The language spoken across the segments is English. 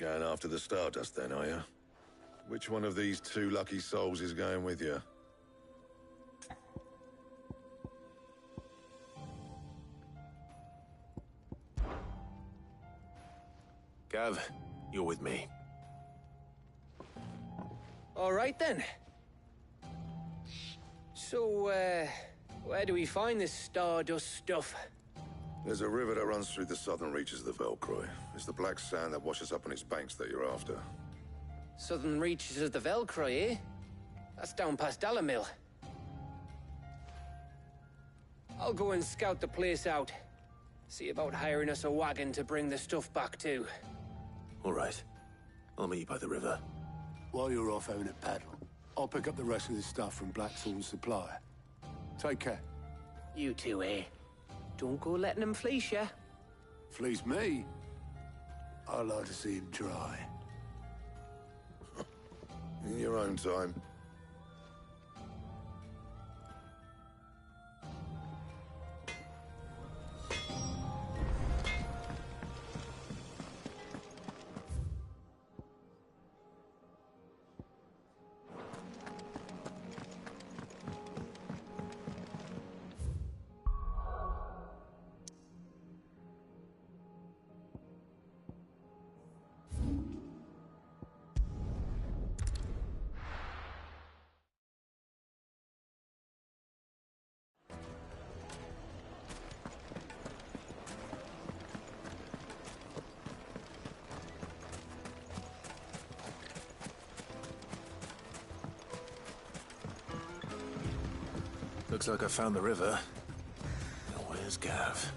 going after the Stardust then, are you? Which one of these two lucky souls is going with you? Gav, you're with me. All right then. So, where do we find this Stardust stuff? There's a river that runs through the southern reaches of the Velcroy. It's the black sand that washes up on its banks that you're after. Southern reaches of the Velcroy, eh? That's down past Dalamil. I'll go and scout the place out. See about hiring us a wagon to bring the stuff back to. All right. I'll meet you by the river. While you're off having a paddle, I'll pick up the rest of the stuff from Blackthorn's supply. Take care. You two, eh? Don't go letting them fleece ya. Fleece me? I'd like to see him try. In your own time. Looks like I found the river. Now where's Gav?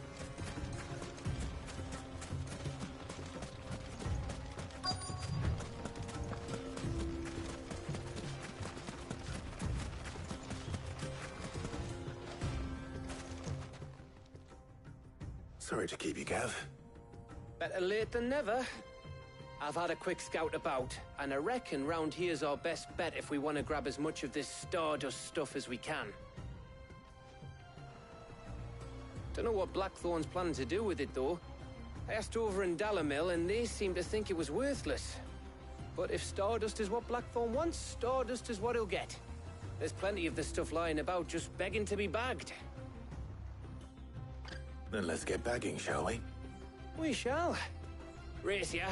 Sorry to keep you, Gav. Better late than never. I've had a quick scout about, and I reckon round here's our best bet if we want to grab as much of this Stardust stuff as we can. Don't know what Blackthorn's planning to do with it, though. I asked over in Dalamil, and they seem to think it was worthless. But if Stardust is what Blackthorn wants, Stardust is what he'll get. There's plenty of this stuff lying about, just begging to be bagged. Then let's get bagging, shall we? We shall. Race ya.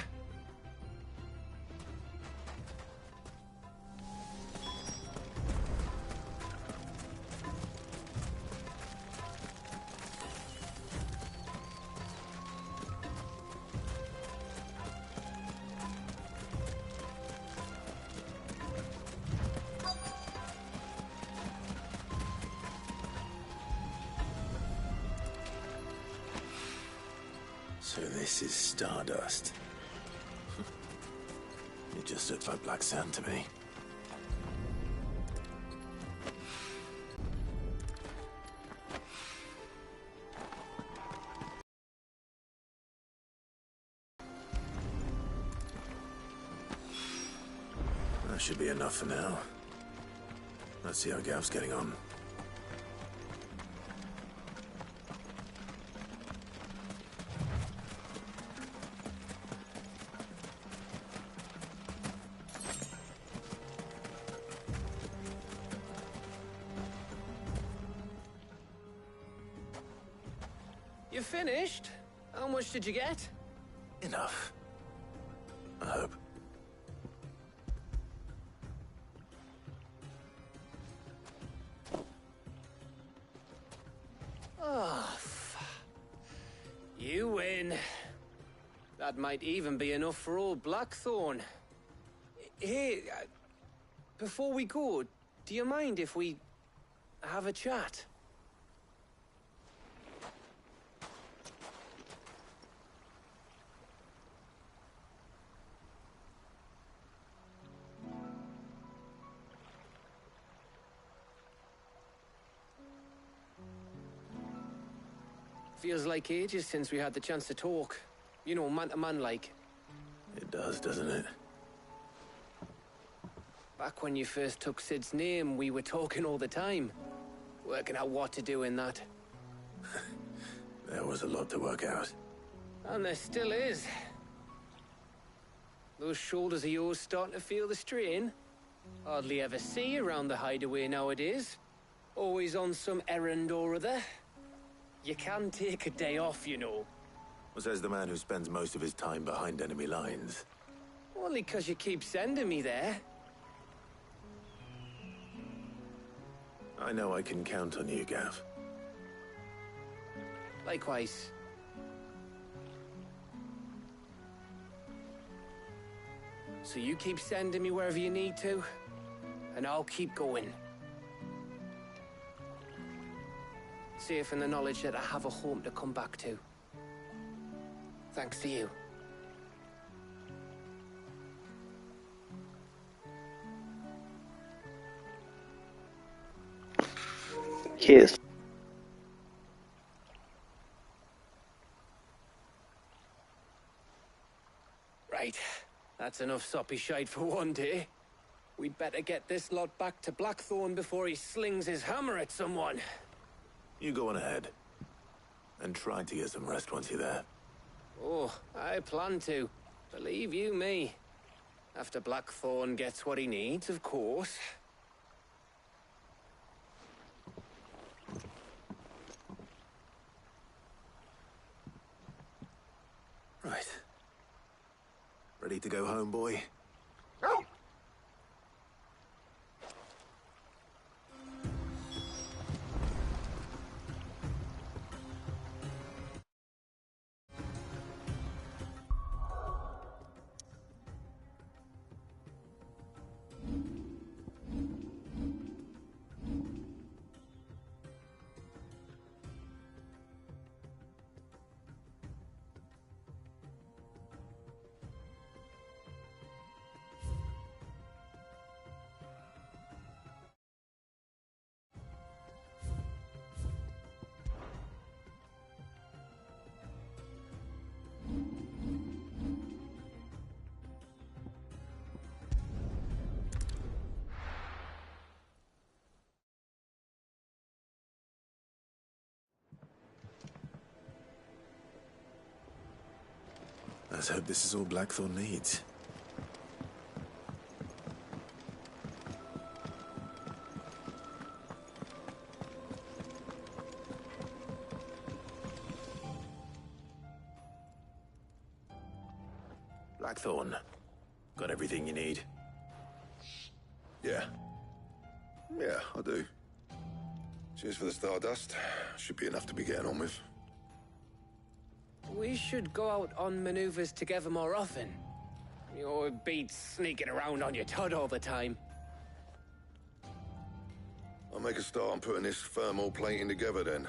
So this is Stardust. It just looks like black sand to me. That should be enough for now. Let's see how Gav's getting on. You finished? How much did you get? Enough. I hope. Oh, you win. That might even be enough for old Blackthorn. Hey, before we go, do you mind if we have a chat? Feels like ages since we had the chance to talk. You know, man to man like. It does, doesn't it? Back when you first took Sid's name, we were talking all the time. Working out what to do in that. There was a lot to work out. And there still is. Those shoulders of yours starting to feel the strain? Hardly ever see you around the hideaway nowadays. Always on some errand or other. You can take a day off, you know. Says the man who spends most of his time behind enemy lines. Only 'cause you keep sending me there. I know I can count on you, Gav. Likewise. So you keep sending me wherever you need to, and I'll keep going. Safe in the knowledge that I have a home to come back to. Thanks to you. Yes. Right. That's enough soppy shite for one day. We'd better get this lot back to Blackthorn before he slings his hammer at someone. You go on ahead. And try to get some rest once you're there. Oh, I plan to. Believe you me. After Blackthorn gets what he needs, of course. Right. Ready to go home, boy? Let's hope this is all Blackthorn needs. Blackthorn, got everything you need? Yeah. Yeah, I do. Cheers for the Stardust. Should be enough to be getting on with. We should go out on maneuvers together more often. You're beat sneaking around on your Todd all the time. I'll make a start on putting this thermal plating together then.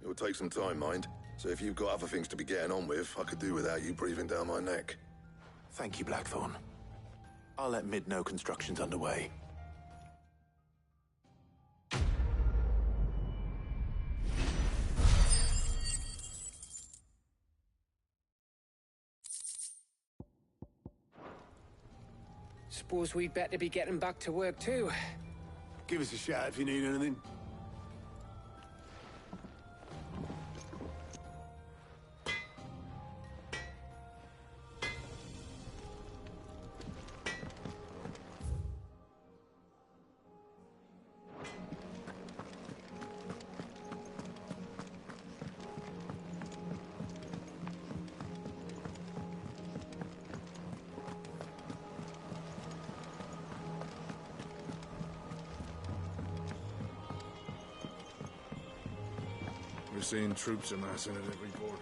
It will take some time, mind. So if you've got other things to be getting on with, I could do without you breathing down my neck. Thank you, Blackthorn. I'll let Mid know construction's underway. Suppose we'd better be getting back to work too. Give us a shout if you need anything. We're seeing troops amassing at every border.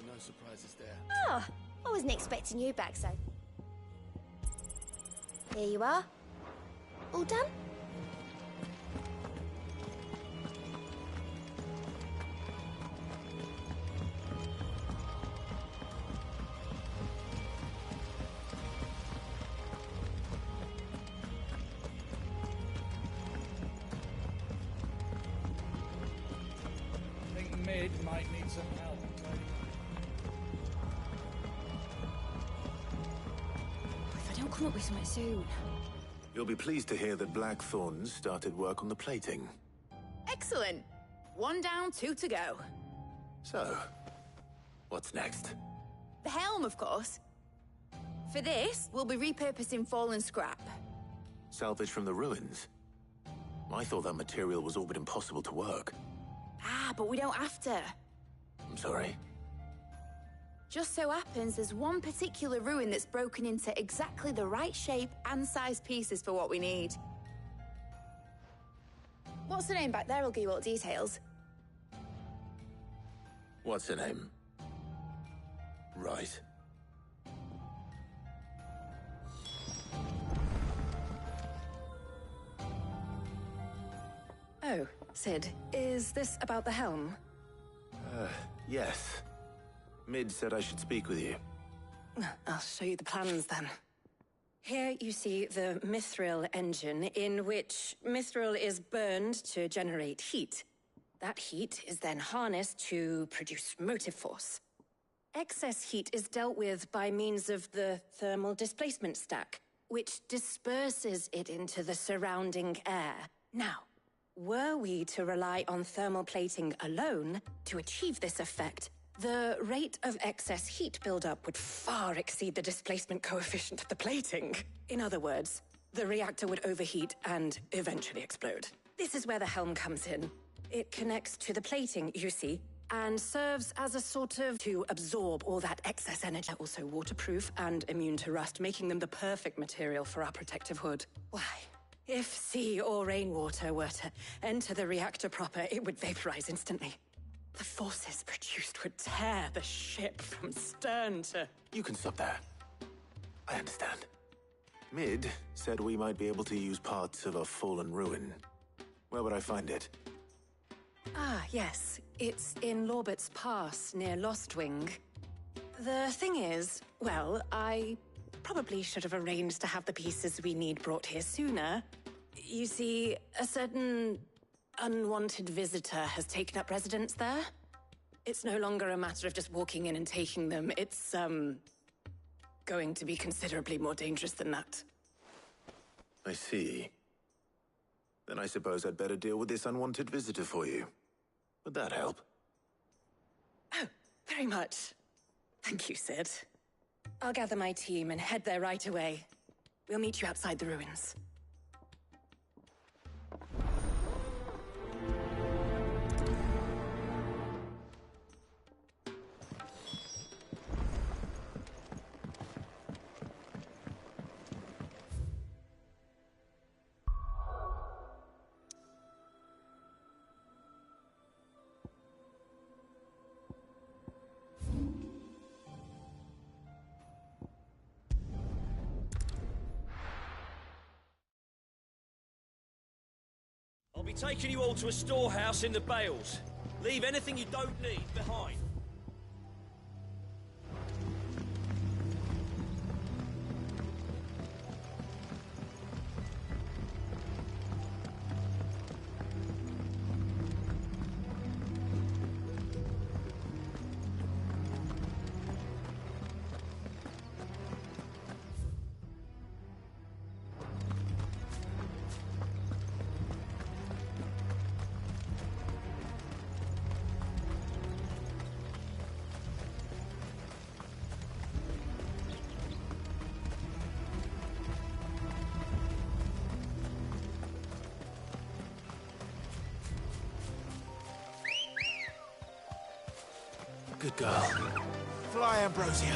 No surprises there. Oh, I wasn't expecting you back, so. Here you are. All done? Mid might need some help. If I don't come up with something soon. You'll be pleased to hear that Blackthorn's started work on the plating. Excellent. One down, two to go. So, what's next? The helm, of course. For this, we'll be repurposing fallen scrap. Salvage from the ruins? I thought that material was all but impossible to work. Ah, but we don't have to. I'm sorry. Just so happens there's one particular ruin that's broken into exactly the right shape and size pieces for what we need. What's the name back there? I'll give you all the details. What's her name? Right. Oh, Sid, is this about the helm? Yes. Mid said I should speak with you. I'll show you the plans then. Here you see the Mithril engine, in which Mithril is burned to generate heat. That heat is then harnessed to produce motive force. Excess heat is dealt with by means of the thermal displacement stack, which disperses it into the surrounding air. Now, were we to rely on thermal plating alone to achieve this effect, the rate of excess heat buildup would far exceed the displacement coefficient of the plating. In other words, the reactor would overheat and eventually explode. This is where the helm comes in. It connects to the plating, you see, and serves as a sort of to absorb all that excess energy. Also waterproof and immune to rust, making them the perfect material for our protective hood. Why? If sea or rainwater were to enter the reactor proper, it would vaporize instantly. The forces produced would tear the ship from stern to... You can stop there. I understand. Mid said we might be able to use parts of a fallen ruin. Where would I find it? Ah, yes. It's in Lorbert's Pass, near Lostwing. The thing is, well, I probably should have arranged to have the pieces we need brought here sooner. You see, a certain unwanted visitor has taken up residence there. It's no longer a matter of just walking in and taking them. It's, going to be considerably more dangerous than that. I see. Then I suppose I'd better deal with this unwanted visitor for you. Would that help? Oh, very much. Thank you, Sid. I'll gather my team and head there right away. We'll meet you outside the ruins. I'll be taking you all to a storehouse in the Bales. Leave anything you don't need behind. Good girl. Fly, Ambrosia.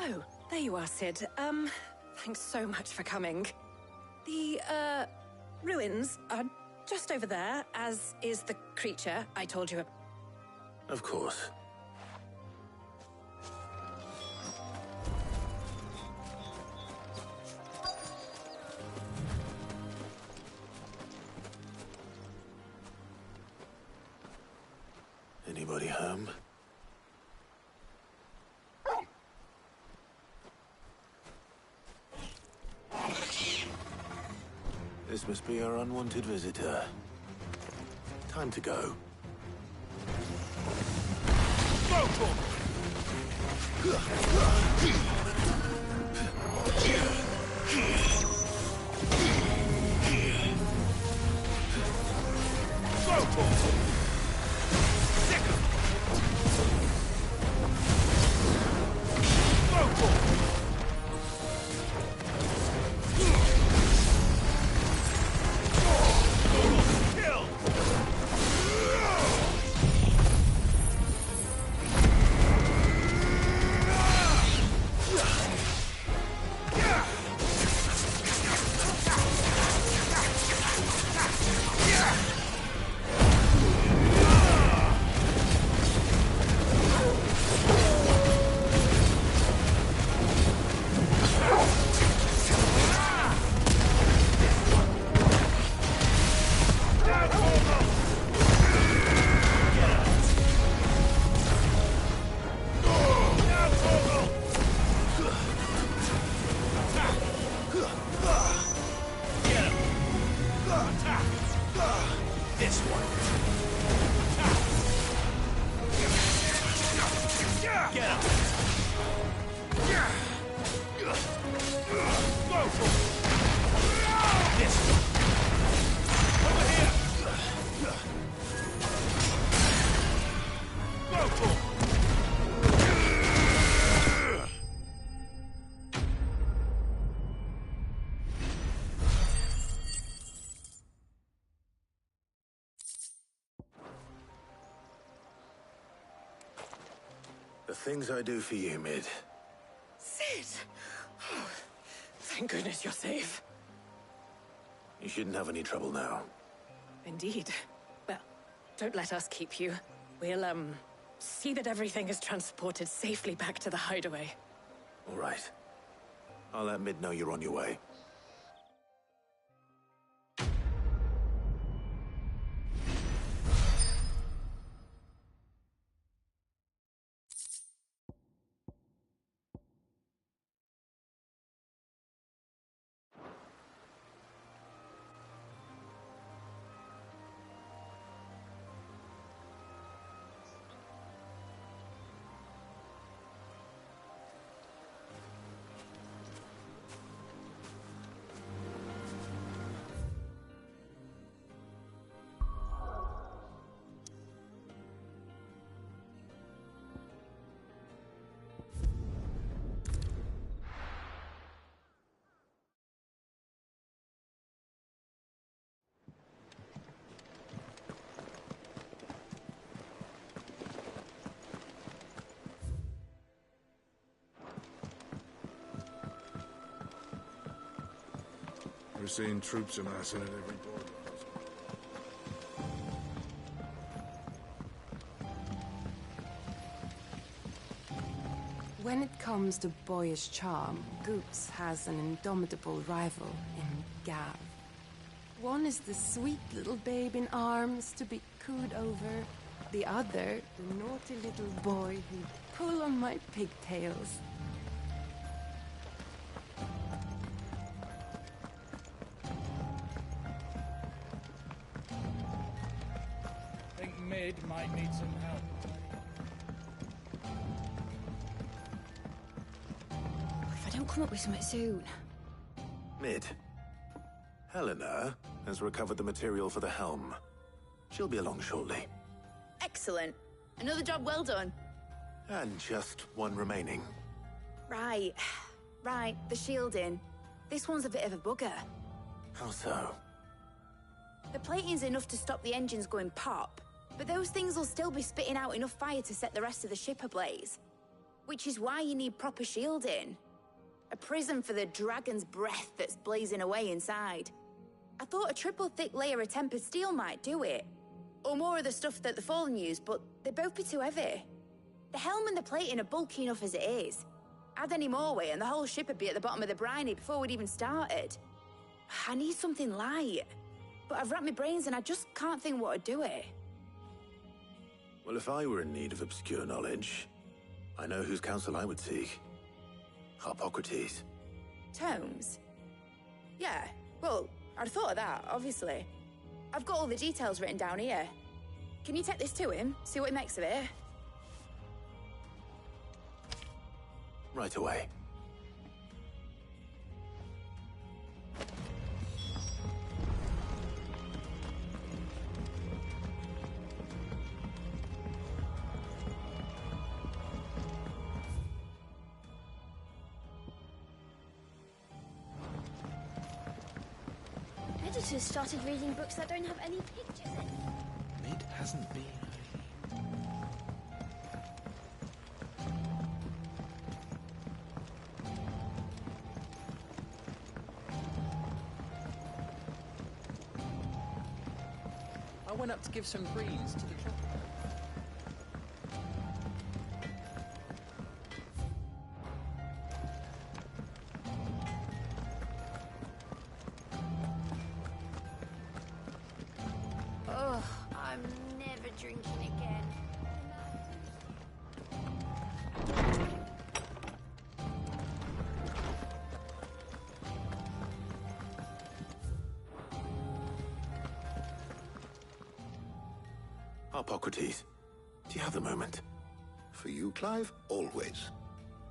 Oh, there you are, Sid. Thanks so much for coming. The, ruins are just over there, as is the creature I told you about. Of course. This must be our unwanted visitor. Time to go. Go for it! The things I do for you, Mid. Sid! Oh, thank goodness you're safe. You shouldn't have any trouble now. Indeed. Well, don't let us keep you. We'll, see that everything is transported safely back to the hideaway. All right. I'll let Mid know you're on your way. We're seeing troops amassing at every border. When it comes to boyish charm, Goose has an indomitable rival in Gav. One is the sweet little babe in arms to be cooed over. The other, the naughty little boy who pull on my pigtails. Think Mid might need some help. If I don't come up with something soon. Mid. Helena has recovered the material for the helm. She'll be along shortly. Excellent. Another job well done. And just one remaining. Right. Right, the shielding. This one's a bit of a bugger. How so? The plating's enough to stop the engines going pop, but those things will still be spitting out enough fire to set the rest of the ship ablaze. Which is why you need proper shielding. A prison for the dragon's breath that's blazing away inside. I thought a triple thick layer of tempered steel might do it. Or more of the stuff that the Fallen use, but they'd both be too heavy. The helm and the plating are bulky enough as it is. Add any more weight and the whole ship would be at the bottom of the briny before we'd even started. I need something light. But I've racked my brains and I just can't think what would do it. Well, if I were in need of obscure knowledge, I know whose counsel I would seek. Harpocrates. Tomes? Yeah, well, I'd thought of that, obviously. I've got all the details written down here. Can you take this to him, see what he makes of it? Right away. Editors started reading books that don't have any pictures in. Mid hasn't been. I went up to give some greens to the truck. I'm never drinking again. Harpocrates, do you have the moment? For you, Clive? Always.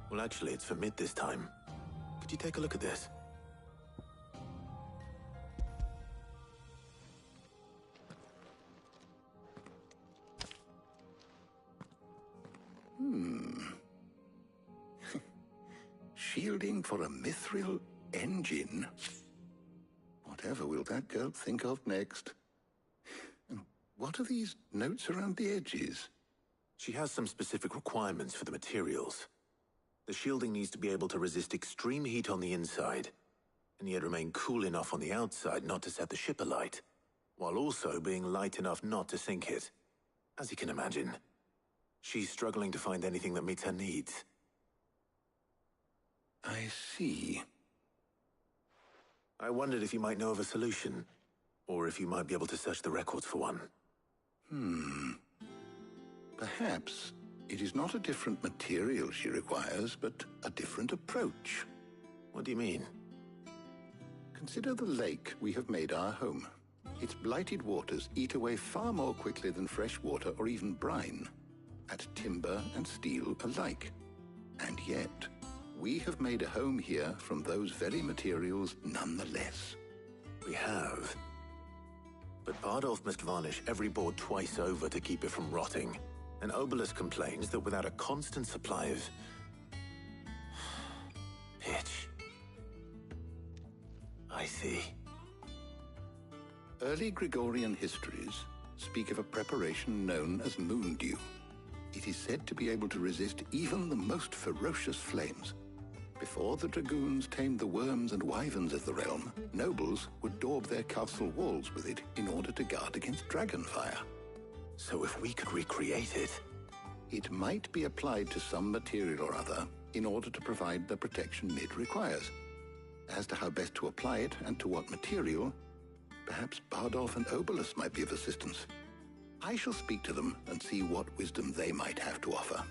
Well, actually, it's for Mid this time. Could you take a look at this? Shielding for a mithril engine. Whatever will that girl think of next? And what are these notes around the edges? She has some specific requirements for the materials. The shielding needs to be able to resist extreme heat on the inside, and yet remain cool enough on the outside not to set the ship alight, while also being light enough not to sink it. As you can imagine, she's struggling to find anything that meets her needs. I see. I wondered if you might know of a solution, or if you might be able to search the records for one. Perhaps it is not a different material she requires, but a different approach. What do you mean? Consider the lake we have made our home. Its blighted waters eat away far more quickly than fresh water or even brine, at timber and steel alike. And yet, we have made a home here from those very materials nonetheless. We have. But Bardolph must varnish every board twice over to keep it from rotting. And Obelus complains that without a constant supply of pitch. I see. Early Gregorian histories speak of a preparation known as moondew. It is said to be able to resist even the most ferocious flames. Before the dragoons tamed the worms and wyverns of the realm, nobles would daub their castle walls with it in order to guard against dragonfire. So if we could recreate it... It might be applied to some material or other in order to provide the protection Mid requires. As to how best to apply it and to what material, perhaps Bardolph and Obelus might be of assistance. I shall speak to them and see what wisdom they might have to offer.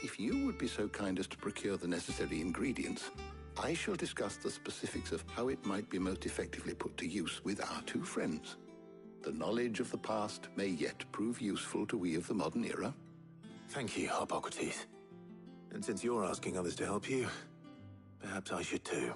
If you would be so kind as to procure the necessary ingredients, I shall discuss the specifics of how it might be most effectively put to use with our two friends. The knowledge of the past may yet prove useful to we of the modern era. Thank you, Harpocrates. And since you're asking others to help you, perhaps I should too.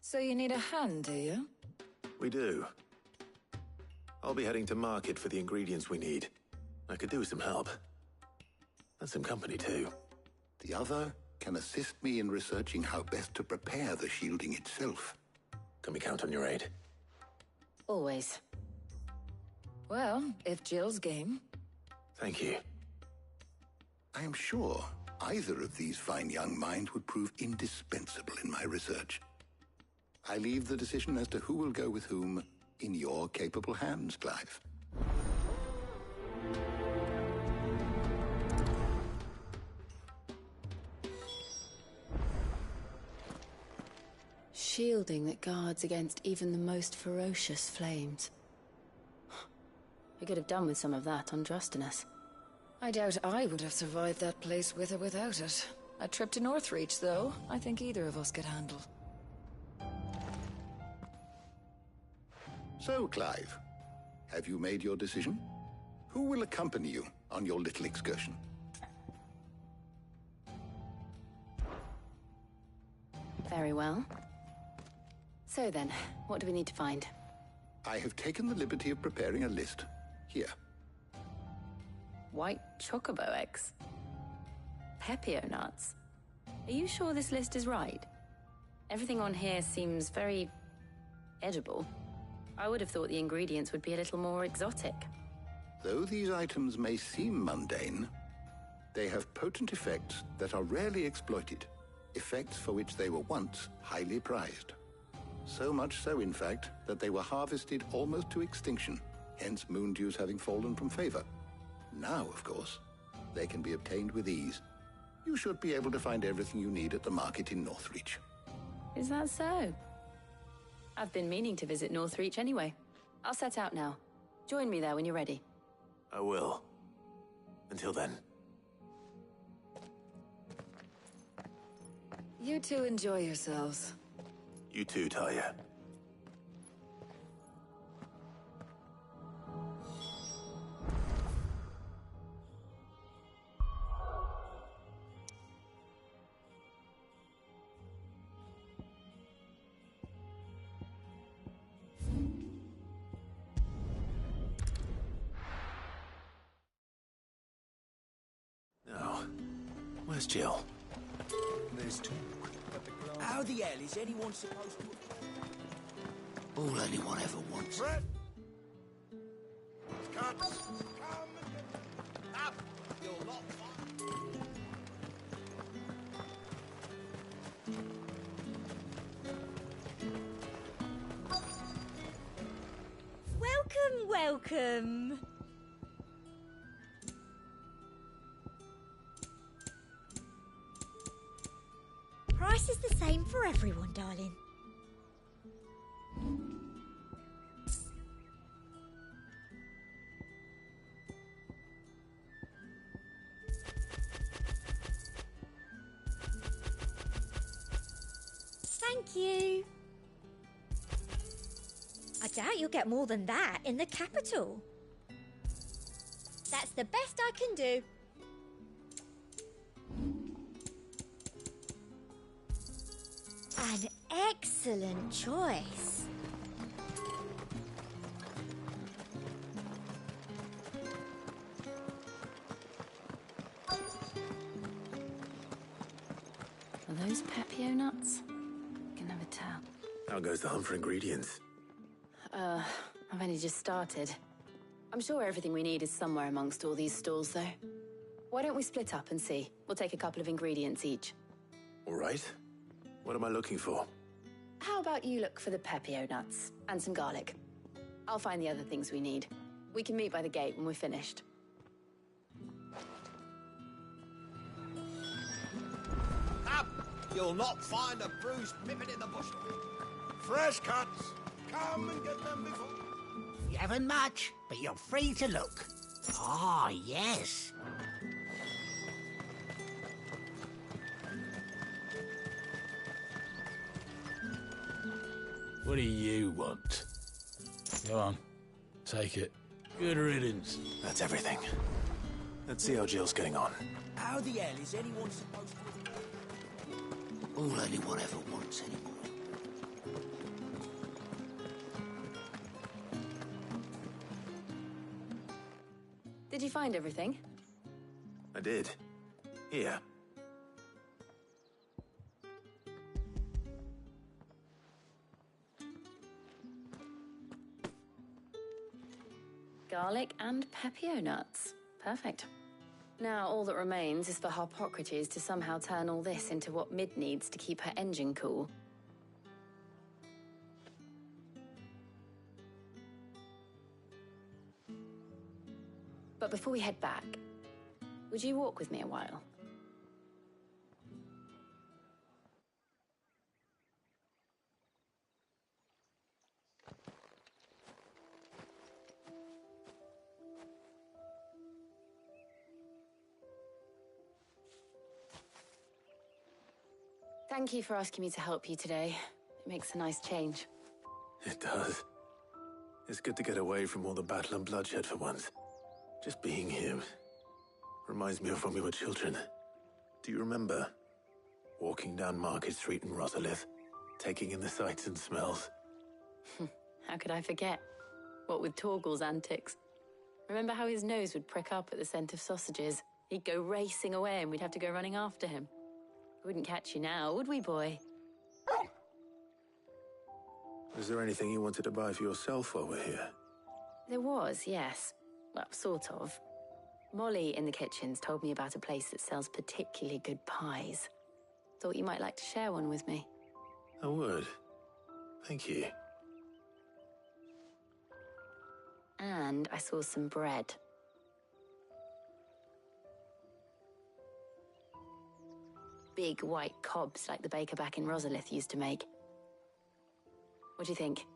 So you need a hand, do you? We do. I'll be heading to market for the ingredients we need. I could do with some help. And some company, too. The other can assist me in researching how best to prepare the shielding itself. Can we count on your aid? Always. Well, if Jill's game. Thank you. I am sure either of these fine young minds would prove indispensable in my research. I leave the decision as to who will go with whom in your capable hands, Clive. Shielding that guards against even the most ferocious flames. We could have done with some of on Drustinus. I doubt I would have survived that place with or without it. A trip to Northreach, though, I think either of us could handle. So, Clive, have you made your decision? Who will accompany you on your little excursion? Very well. So then, what do we need to find? I have taken the liberty of preparing a list. Here. White chocobo eggs. Pepio nuts. Are you sure this list is right? Everything on here seems very edible. I would have thought the ingredients would be a little more exotic. Though these items may seem mundane, they have potent effects that are rarely exploited, effects for which they were once highly prized. So much so, in fact, that they were harvested almost to extinction, hence moon dews having fallen from favor. Now, of course, they can be obtained with ease. You should be able to find everything you need at the market in Northreach. Is that so? I've been meaning to visit Northreach anyway. I'll set out now. Join me there when you're ready. I will. Until then. You two enjoy yourselves. You too, Talia. Now, where's Jill? There's talk, but the glass... How the hell is anyone supposed to... All anyone ever wants. Fred! Cut! Come and get... Up! You'll not find... Welcome, welcome! Price is the same for everyone, darling. Thank you. I doubt you'll get more than that in the capital. That's the best I can do. An excellent choice. Are those Pepio nuts? Can never tell. How goes the hunt for ingredients? I've only just started. I'm sure everything we need is somewhere amongst all these stalls, though. Why don't we split up and see? We'll take a couple of ingredients each. All right. What am I looking for? How about you look for the Pepio nuts and some garlic? I'll find the other things we need. We can meet by the gate when we're finished. Up! You'll not find a bruised pippin in the bushel. Fresh cuts! Come and get them before... You haven't much, but you're free to look. Ah, yes. What do you want? Go on. Take it. Good riddance. That's everything. Let's see how Jill's getting on. How the hell is anyone supposed to... All anyone ever wants anymore. Did you find everything? I did. Here. Garlic and Pepio nuts. Perfect. Now all that remains is for Harpocrates to somehow turn all this into what Mid needs to keep her engine cool. But before we head back, would you walk with me a while? Thank you for asking me to help you today. It makes a nice change. It does. It's good to get away from all the battle and bloodshed for once. Just being here reminds me of when we were children. Do you remember? Walking down Market Street in Rosalith, taking in the sights and smells. How could I forget? What with Torgal's antics. Remember how his nose would prick up at the scent of sausages? He'd go racing away and we'd have to go running after him. We wouldn't catch you now, would we, boy? Was there anything you wanted to buy for yourself while we're here? There was, yes. Well, sort of. Molly in the kitchens told me about a place that sells particularly good pies. Thought you might like to share one with me. I would. Thank you. And I saw some bread. Big white cobs like the baker back in Rosalith used to make. What do you think?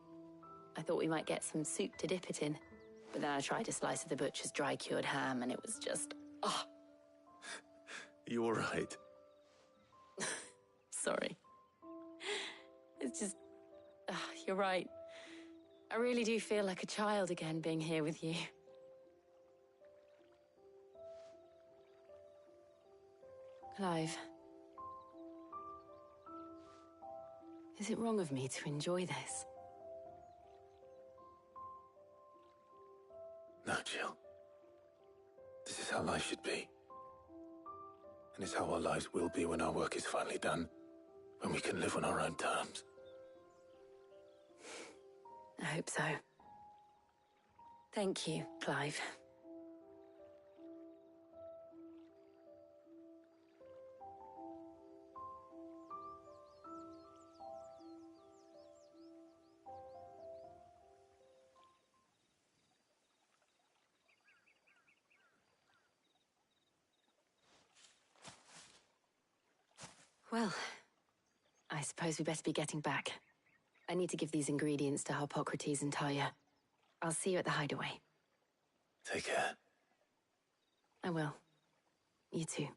I thought we might get some soup to dip it in. But then I tried a slice of the butcher's dry-cured ham and it was just... oh. You all right? Sorry. It's just... you're right. I really do feel like a child again being here with you. Clive. Is it wrong of me to enjoy this? No, Jill. This is how life should be. And it's how our lives will be when our work is finally done. When we can live on our own terms. I hope so. Thank you, Clive. Well, I suppose we better be getting back. I need to give these ingredients to Harpocrates and Talia. I'll see you at the hideaway. Take care. I will. You too.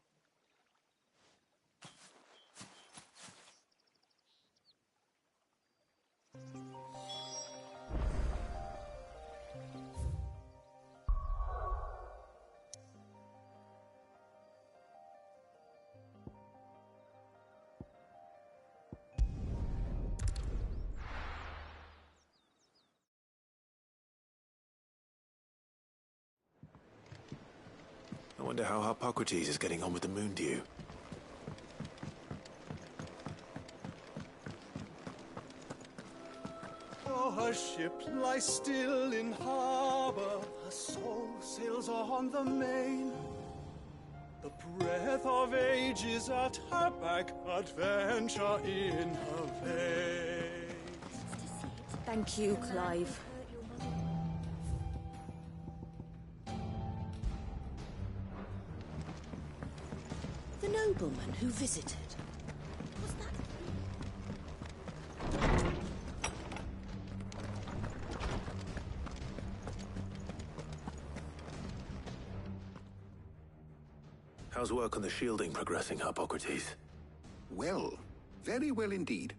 I wonder how Harpocrates is getting on with the Moondew. Our ship lies still in harbor, her soul sails on the main. The breath of age is at her back, adventure in her veins. Thank you, Clive. The nobleman who visited. Was that... How's work on the shielding progressing, Harpocrates? Well, very well indeed.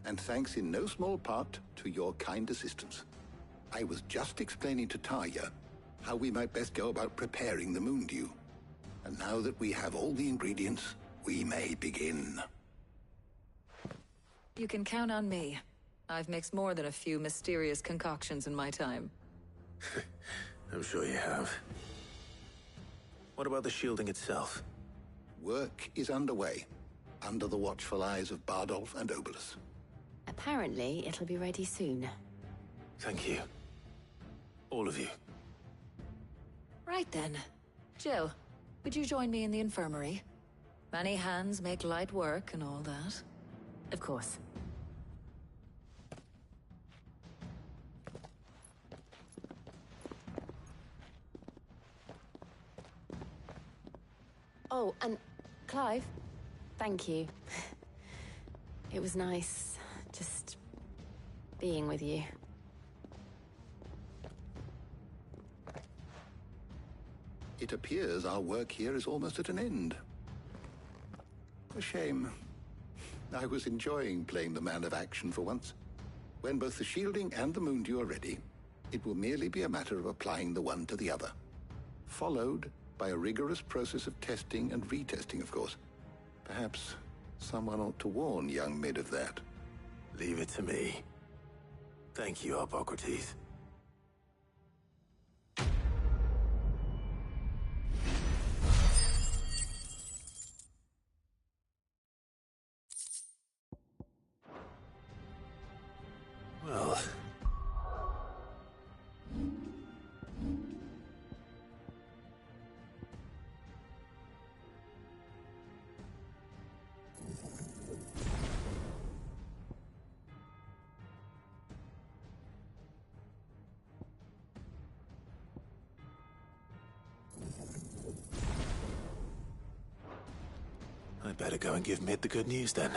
And thanks in no small part to your kind assistance. I was just explaining to Talia how we might best go about preparing the Moondew. And now that we have all the ingredients, we may begin. You can count on me. I've mixed more than a few mysterious concoctions in my time. I'm sure you have. What about the shielding itself? Work is underway, under the watchful eyes of Bardolph and Obolus. Apparently, it'll be ready soon. Thank you. All of you. Right then. Jill, would you join me in the infirmary? Many hands make light work and all that. Of course. Oh, and Clive, thank you. It was nice, just being with you. It appears our work here is almost at an end. A shame. I was enjoying playing the man of action for once. When both the shielding and the Moondew are ready, it will merely be a matter of applying the one to the other. Followed by a rigorous process of testing and retesting, of course. Perhaps someone ought to warn young Mid of that. Leave it to me. Thank you, Hippocrates. Well... I better go and give Mid the good news then.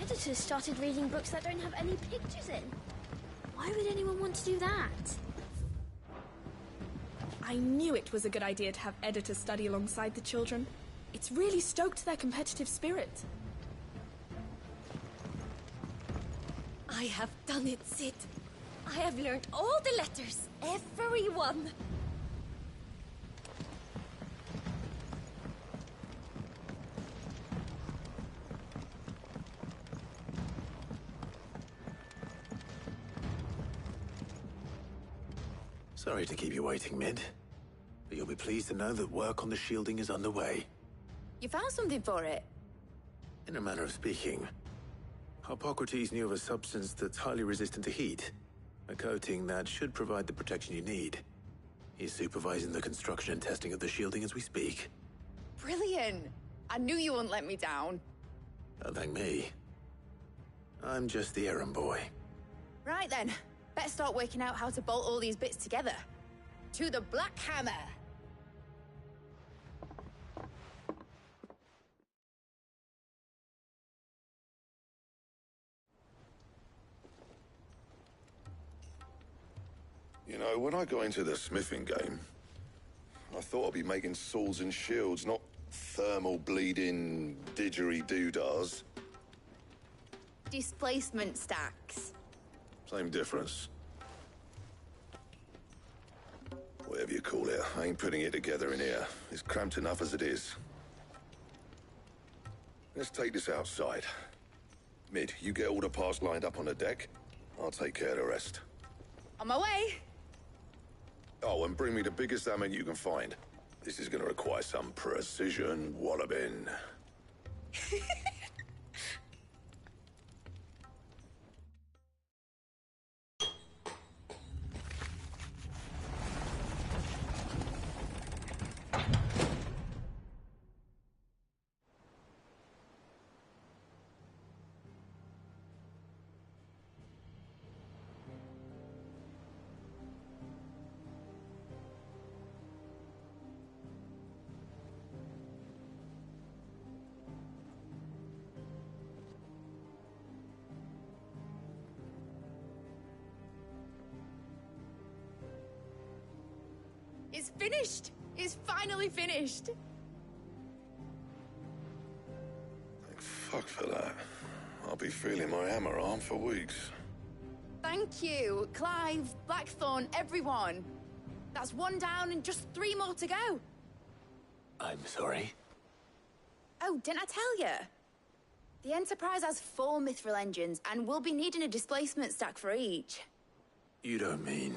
Editors started reading books that don't have any pictures in. Why would anyone want to do that? I knew it was a good idea to have editors study alongside the children. It's really stoked their competitive spirit. I have done it, Sid. I have learned all the letters, every one. Sorry to keep you waiting, Mid. But you'll be pleased to know that work on the shielding is underway. You found something for it? In a manner of speaking, Hippocrates knew of a substance that's highly resistant to heat. A coating that should provide the protection you need. He's supervising the construction and testing of the shielding as we speak. Brilliant! I knew you wouldn't let me down. Don't thank me. I'm just the errand boy. Right then. Better start working out how to bolt all these bits together. To the Black Hammer! You know, when I got into the smithing game, I thought I'd be making swords and shields, not thermal bleeding didgeridoo-dahs. Displacement stacks. Same difference. Whatever you call it, I ain't putting it together in here. It's cramped enough as it is. Let's take this outside. Mid, you get all the parts lined up on the deck. I'll take care of the rest. On my way! Oh, and bring me the biggest hammer you can find. This is gonna require some precision walloping. It's finished! It's finally finished! Thank fuck for that. I'll be feeling my hammer arm for weeks. Thank you, Clive, Blackthorn, everyone. That's one down and just 3 more to go. I'm sorry. Oh, didn't I tell you? The Enterprise has 4 Mithril engines, and we'll be needing a displacement stack for each. You don't mean...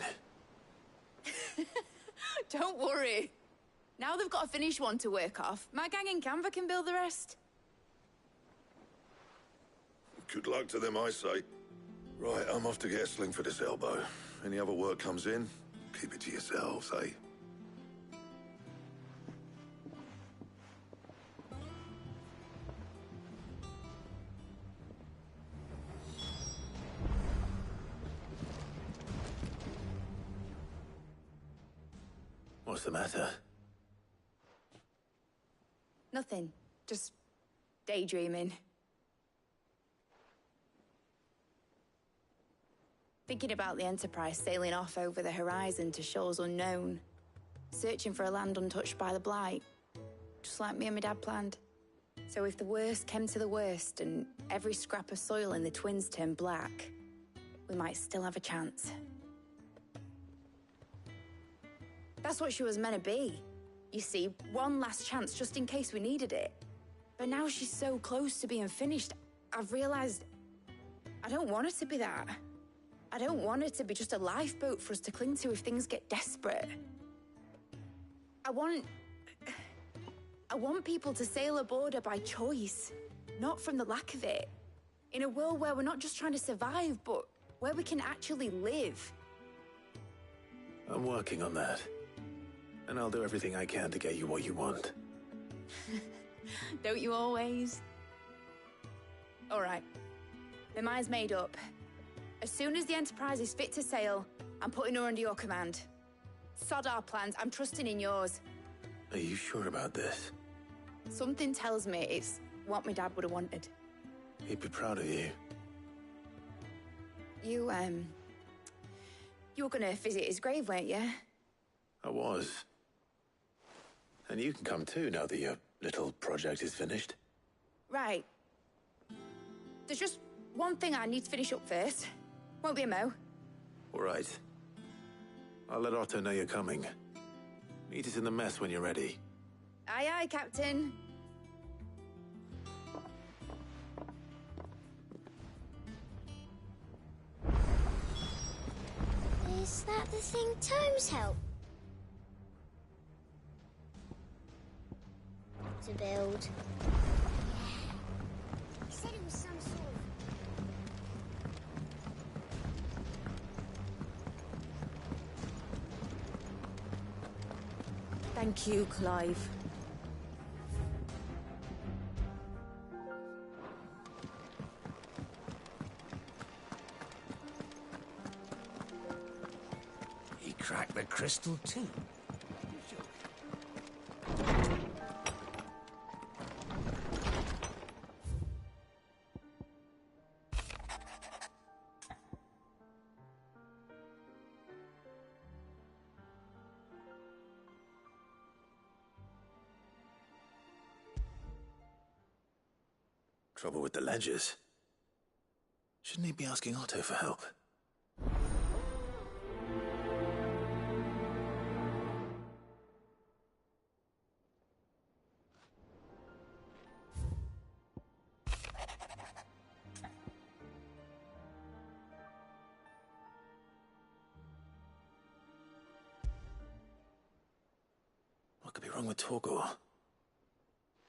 Don't worry. Now they've got a finished one to work off. My gang in Canva can build the rest. Good luck to them, I say. Right, I'm off to get a sling for this elbow. Any other work comes in, keep it to yourselves, eh? What's the matter? Nothing. Just daydreaming. Thinking about the Enterprise sailing off over the horizon to shores unknown, searching for a land untouched by the Blight, just like me and my dad planned. So if the worst came to the worst and every scrap of soil in the Twins turned black, we might still have a chance. That's what she was meant to be. You see, one last chance just in case we needed it. But now she's so close to being finished, I've realized I don't want her to be that. I don't want it to be just a lifeboat for us to cling to if things get desperate. I want people to sail aboard her by choice, not from the lack of it. In a world where we're not just trying to survive, but where we can actually live. I'm working on that. And I'll do everything I can to get you what you want. Don't you always? All right. My mind's made up. As soon as the Enterprise is fit to sail, I'm putting her under your command. Sod our plans, I'm trusting in yours. Are you sure about this? Something tells me it's what my dad would have wanted. He'd be proud of you. You were gonna visit his grave, weren't you? I was. And you can come too, now that your little project is finished. Right. There's just one thing I need to finish up first. Won't be a mo. All right. I'll let Otto know you're coming. Meet us in the mess when you're ready. Aye, aye, Captain. Is that the thing Tomes helped to build? Yeah. He said it was some sort of... Thank you, Clive. He cracked the crystal too. Trouble with the ledgers. Shouldn't he be asking Otto for help? What could be wrong with Torgor?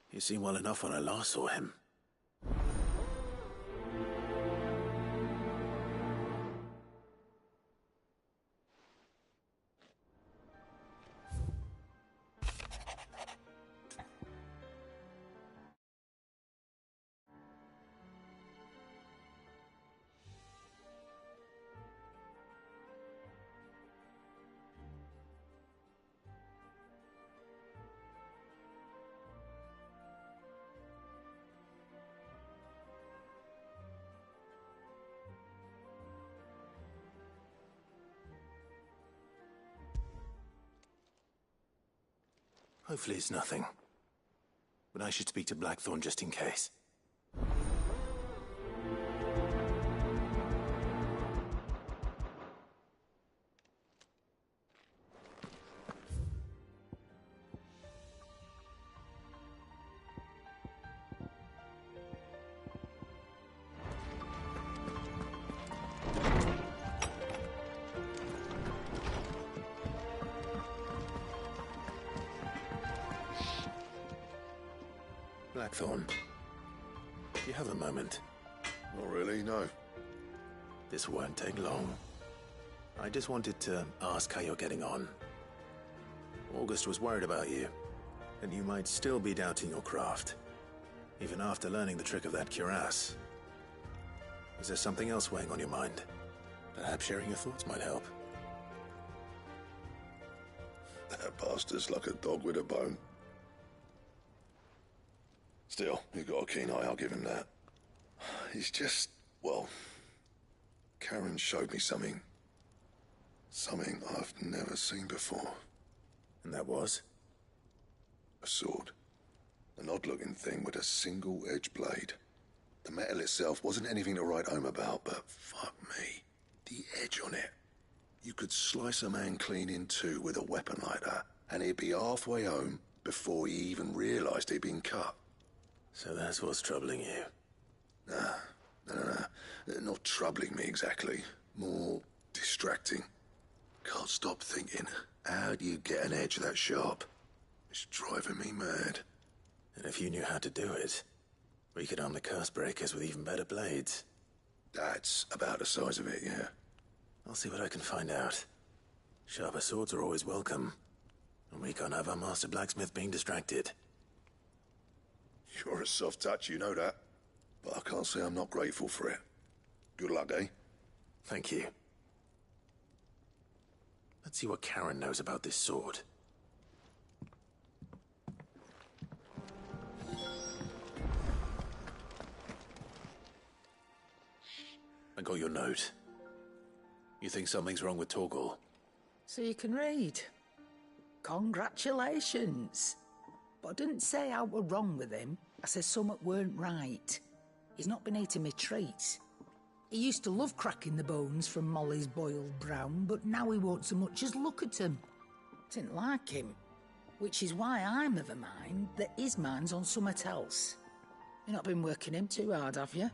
He seemed well enough when I last saw him. Hopefully it's nothing. But I should speak to Blackthorn just in case. Blackthorn, do you have a moment? Not really, no. This won't take long. I just wanted to ask how you're getting on. August was worried about you, and you might still be doubting your craft, even after learning the trick of that cuirass. Is there something else weighing on your mind? Perhaps sharing your thoughts might help. That bastard's like a dog with a bone. Still, you've got a keen eye, I'll give him that. He's just, well, Karen showed me something. Something I've never seen before. And that was? A sword. An odd-looking thing with a single-edged blade. The metal itself wasn't anything to write home about, but fuck me. The edge on it. You could slice a man clean in two with a weapon like that, and he'd be halfway home before he even realized he'd been cut. So that's what's troubling you? Nah. Not troubling me exactly. More distracting. Can't stop thinking, how do you get an edge that sharp? It's driving me mad. And if you knew how to do it, we could arm the curse breakers with even better blades. That's about the size of it, yeah. I'll see what I can find out. Sharper swords are always welcome. And we can't have our master blacksmith being distracted. You're a soft touch, you know that. But I can't say I'm not grateful for it. Good luck, eh? Thank you. Let's see what Karen knows about this sword. I got your note. You think something's wrong with Torgal? So you can read. Congratulations. But I didn't say how we're wrong with him. I said something weren't right. He's not been eating me treats. He used to love cracking the bones from Molly's boiled brown, but now he won't so much as look at them. Didn't like him. Which is why I'm of a mind that his mind's on something else. You've not been working him too hard, have you?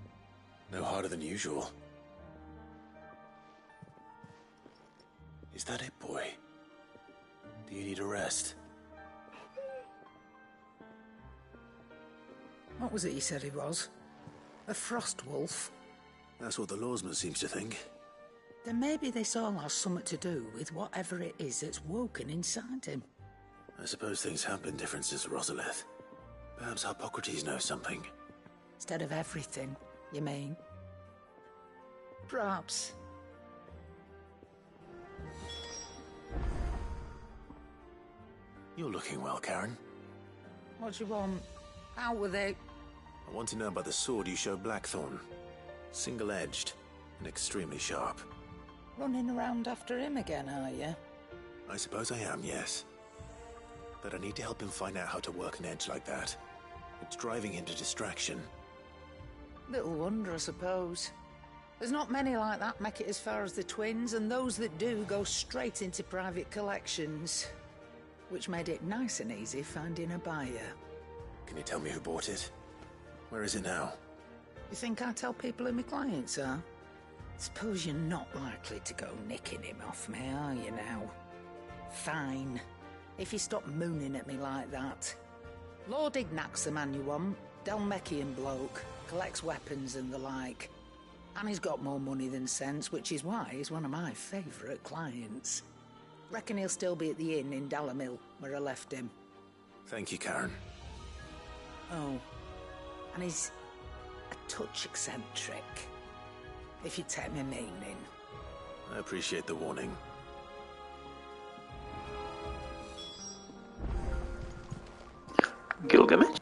No harder than usual. Is that it, boy? Do you need a rest? What was it he said he was? A frost wolf? That's what the lawsman seems to think. Then maybe this all has something to do with whatever it is that's woken inside him. I suppose things have been different since Rosalith. Perhaps Hippocrates knows something. Instead of everything, you mean? Perhaps. You're looking well, Karen. What do you want? Out with it. I want to know about the sword you showed Blackthorn. Single-edged and extremely sharp. Running around after him again, are you? I suppose I am, yes. But I need to help him find out how to work an edge like that. It's driving him to distraction. Little wonder, I suppose. There's not many like that make it as far as the twins, and those that do go straight into private collections. Which made it nice and easy finding a buyer. Can you tell me who bought it? Where is it now? You think I tell people who my clients are? Suppose you're not likely to go nicking him off me, are you now? Fine. If you stop mooning at me like that. Lord Ignac's the man you want. Dalmekian bloke. Collects weapons and the like. And he's got more money than sense, which is why he's one of my favourite clients. Reckon he'll still be at the inn in Dalamil, where I left him. Thank you, Karen. Oh, and he's a touch eccentric, if you take my meaning. I appreciate the warning. Gilgamesh?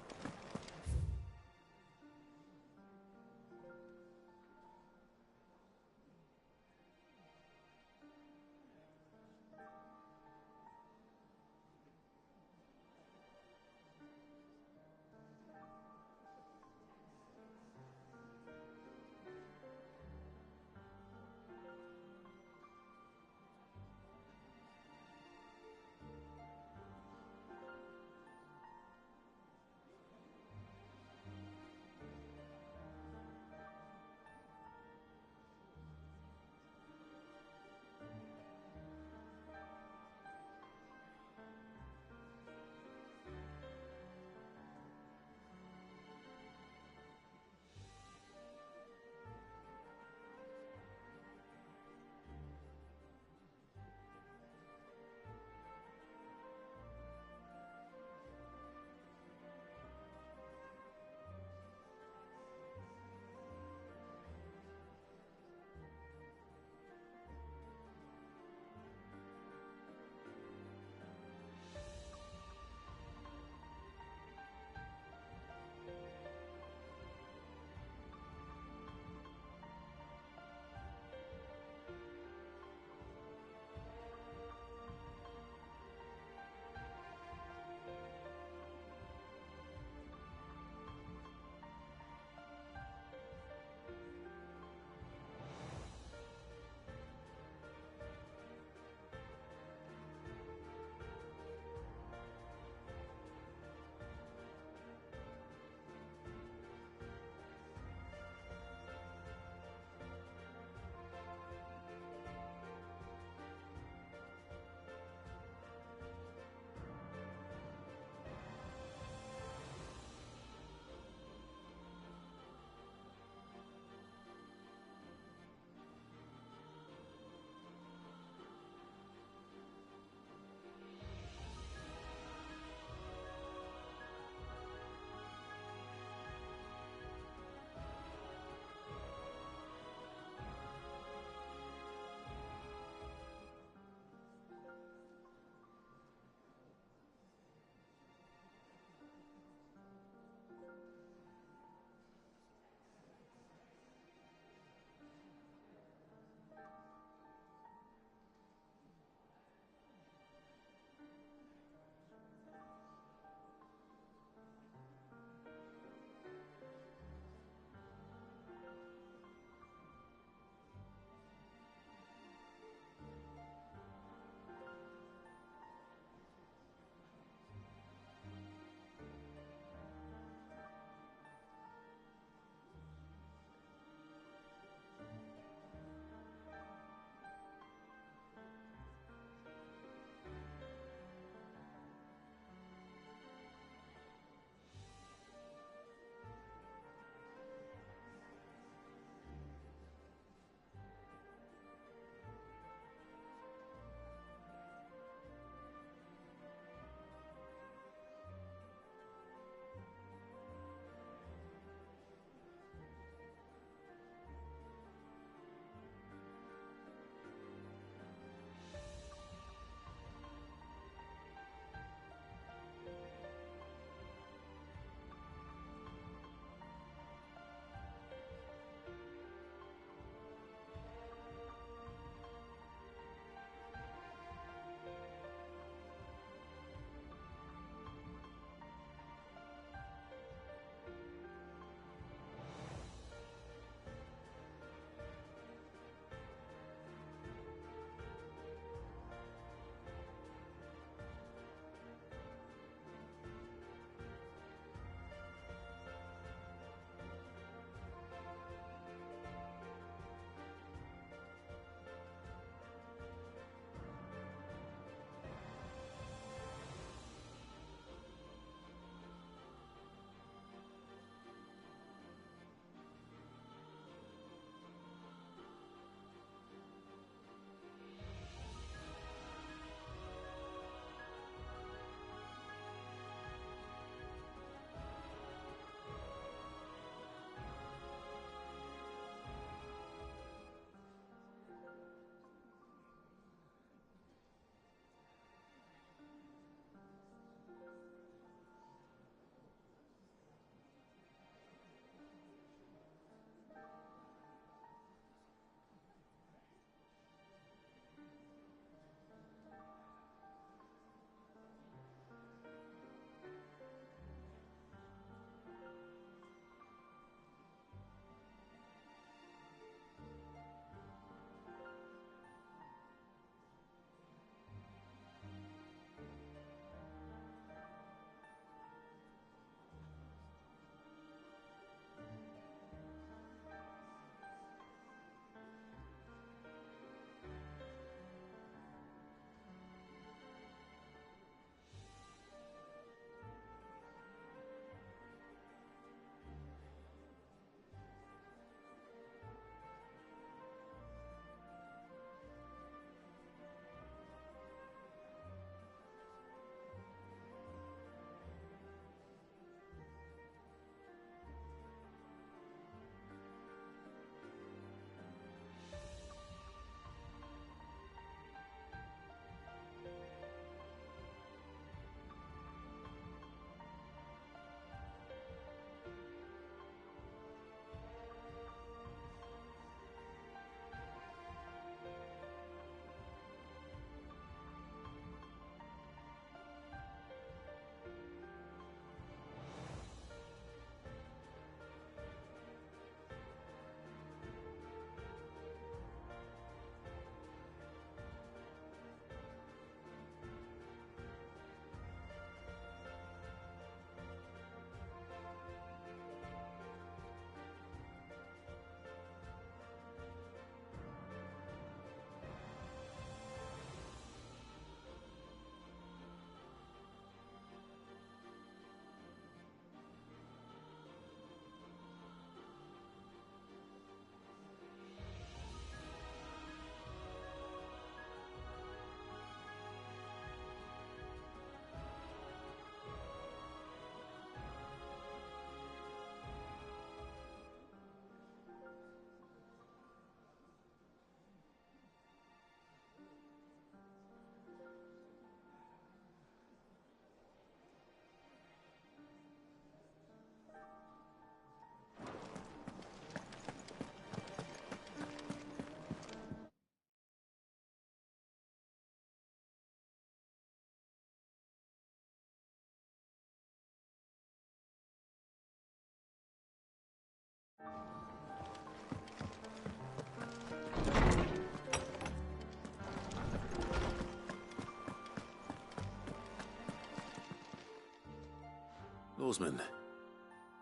Lawsman,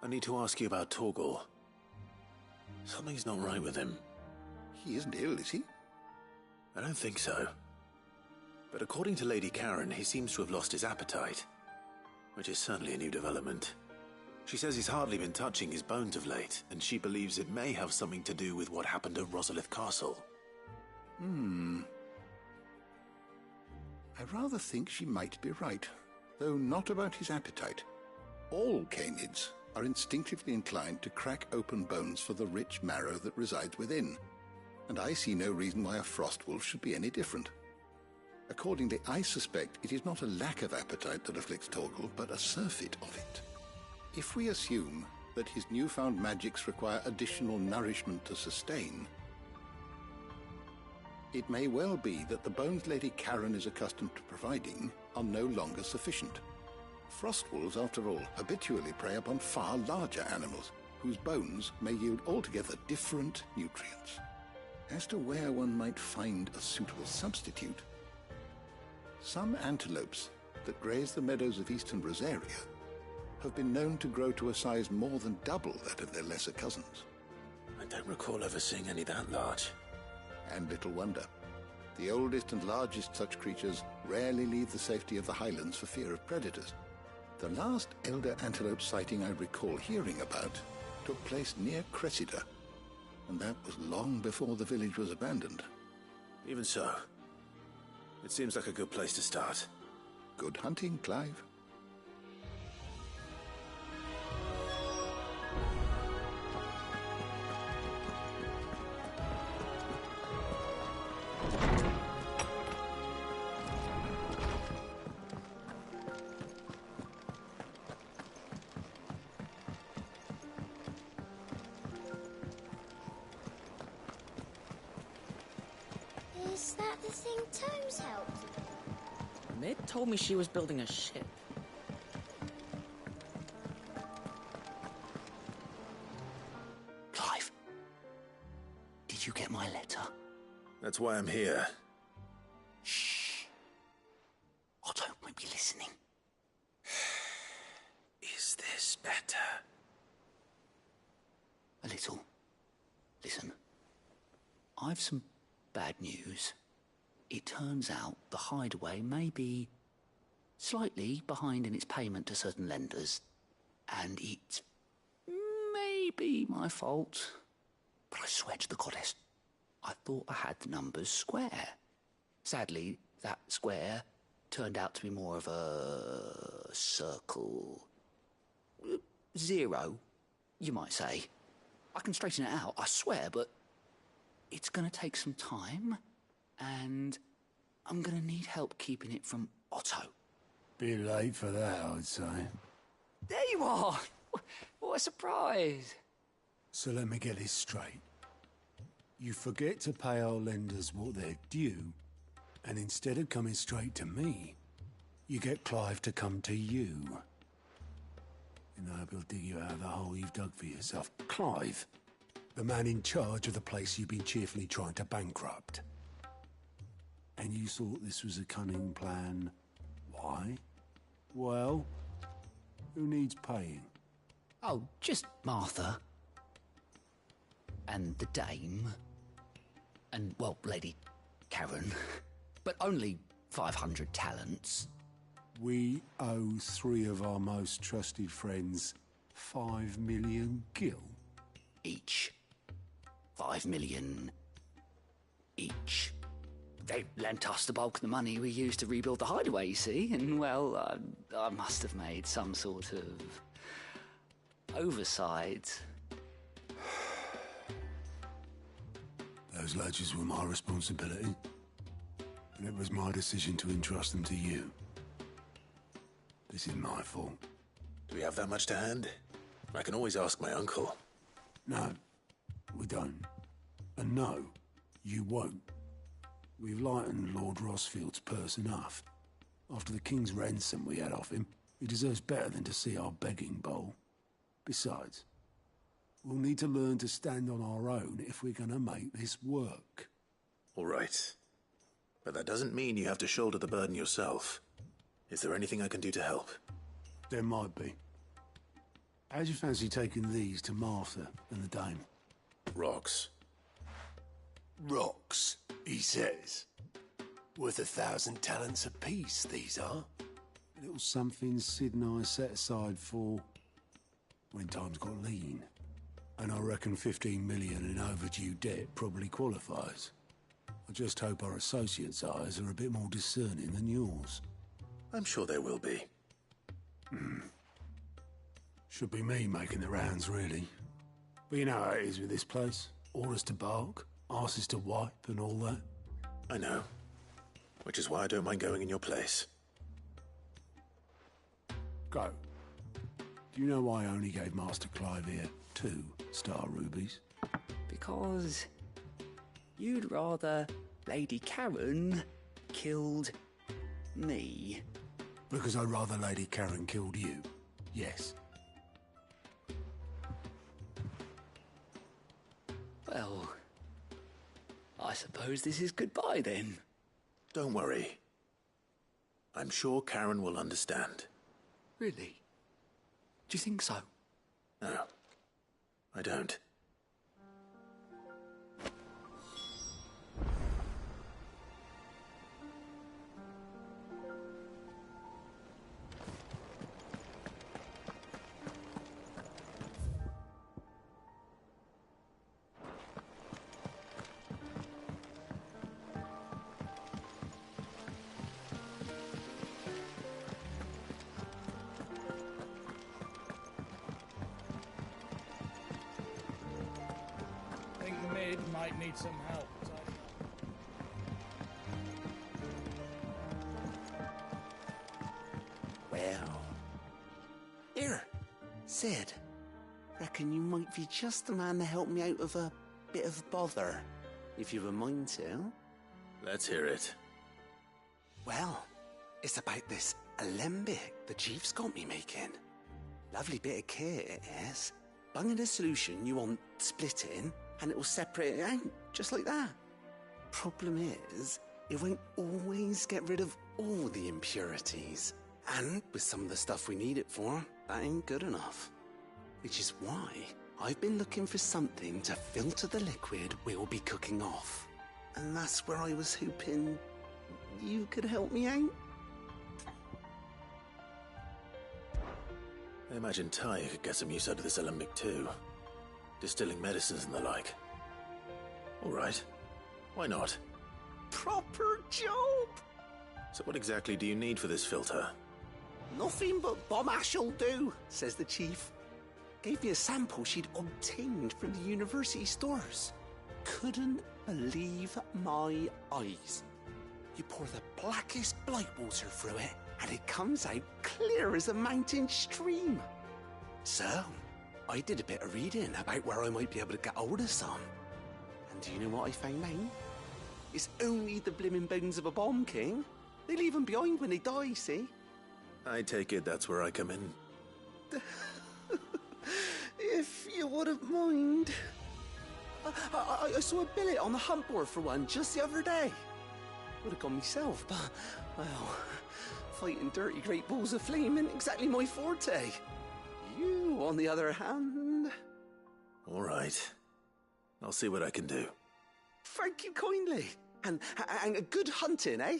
I need to ask you about Torgal. Something's not right with him. He isn't ill, is he? I don't think so. But according to Lady Karen, he seems to have lost his appetite, which is certainly a new development. She says he's hardly been touching his bones of late, and she believes it may have something to do with what happened at Rosalith Castle. I rather think she might be right, though not about his appetite. All canids are instinctively inclined to crack open bones for the rich marrow that resides within, and I see no reason why a frostwolf should be any different. Accordingly, I suspect it is not a lack of appetite that afflicts Torgal, but a surfeit of it. If we assume that his newfound magics require additional nourishment to sustain, it may well be that the bones Lady Karen is accustomed to providing are no longer sufficient. Frostwolves, after all, habitually prey upon far larger animals, whose bones may yield altogether different nutrients. As to where one might find a suitable substitute, some antelopes that graze the meadows of eastern Rosaria have been known to grow to a size more than double that of their lesser cousins. I don't recall ever seeing any that large. And little wonder. The oldest and largest such creatures rarely leave the safety of the highlands for fear of predators. The last elder antelope sighting I recall hearing about took place near Cressida, and that was long before the village was abandoned. Even so, it seems like a good place to start. Good hunting, Clive. Is that the thing Tomes helped? Mid told me she was building a ship. Clive, did you get my letter? That's why I'm here. Shh. Otto might be listening. Is this better? A little. Listen, I've some bad news. It turns out the Hideaway may be slightly behind in its payment to certain lenders, and it may be my fault. But I swear to the goddess, I thought I had the numbers square. Sadly, that square turned out to be more of a circle. Zero, you might say. I can straighten it out, I swear, but it's going to take some time, and I'm going to need help keeping it from Otto. Bit late for that, I'd say. There you are! What a surprise! So let me get this straight. You forget to pay our lenders what they're due, and instead of coming straight to me, you get Clive to come to you. And I hope he'll dig you out of the hole you've dug for yourself. Clive, the man in charge of the place you've been cheerfully trying to bankrupt. And you thought this was a cunning plan. Why? Well, who needs paying? Oh, just Martha. And the Dame. And, well, Lady Karen. But only 500 talents. We owe 3 of our most trusted friends 5 million gil. Each. 5 million each. They lent us the bulk of the money we used to rebuild the Hideaway, you see, and, well, I must have made some sort of oversight. Those ledgers were my responsibility, and it was my decision to entrust them to you. This is my fault. Do we have that much to hand? I can always ask my uncle. No, we don't. And no, you won't. We've lightened Lord Rosfield's purse enough. After the king's ransom we had off him, he deserves better than to see our begging bowl. Besides, we'll need to learn to stand on our own if we're gonna make this work. All right. But that doesn't mean you have to shoulder the burden yourself. Is there anything I can do to help? There might be. How'd you fancy taking these to Martha and the dame? Rocks. Rocks, he says. Worth 1,000 talents apiece, these are. A little something Sid and I set aside for when times got lean. And I reckon 15 million in overdue debt probably qualifies. I just hope our associates' eyes are a bit more discerning than yours. I'm sure they will be. Should be me making the rounds, really. But you know how it is with this place. Orders to bark, arses to wipe and all that. I know. Which is why I don't mind going in your place. Go. Do you know why I only gave Master Clive here 2 star rubies? Because you'd rather Lady Karen killed me. Because I'd rather Lady Karen killed you. Yes. Well, I suppose this is goodbye then. Don't worry. I'm sure Karen will understand. Really? Do you think so? No, I don't. I think Mid might need some help. Well. Here, Sid. Reckon you might be just the man to help me out of a bit of bother, if you've a mind to. Let's hear it. Well, it's about this alembic the chief's got me making. Lovely bit of kit it is. Bunging a solution you want splitting, and it will separate it out, just like that. Problem is, it won't always get rid of all the impurities. And with some of the stuff we need it for, that ain't good enough. Which is why I've been looking for something to filter the liquid we'll be cooking off. And that's where I was hoping you could help me out. I imagine Ty could get some use out of this alembic too. Distilling medicines and the like. All right. Why not? Proper job! So what exactly do you need for this filter? Nothing but bomb ash'll do, says the chief. Gave me a sample she'd obtained from the university stores. Couldn't believe my eyes. You pour the blackest blight water through it, and it comes out clear as a mountain stream. So, I did a bit of reading about where I might be able to get hold of some. And do you know what I found out? It's only the blimmin' bones of a bomb king. They leave them behind when they die, see? I take it that's where I come in. If you wouldn't mind. I saw a billet on the hunt board for one just the other day. Would have gone myself, but, well, fighting dirty great balls of flame isn't exactly my forte. You, on the other hand... All right. I'll see what I can do. Thank you kindly. And good hunting, eh?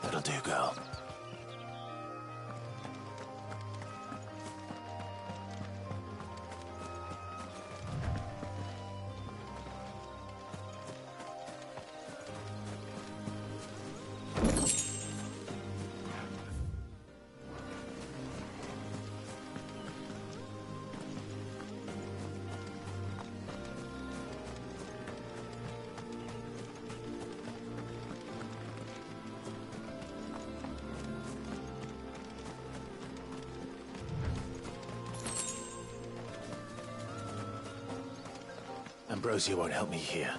That'll do, girl. Ambrosia won't help me here.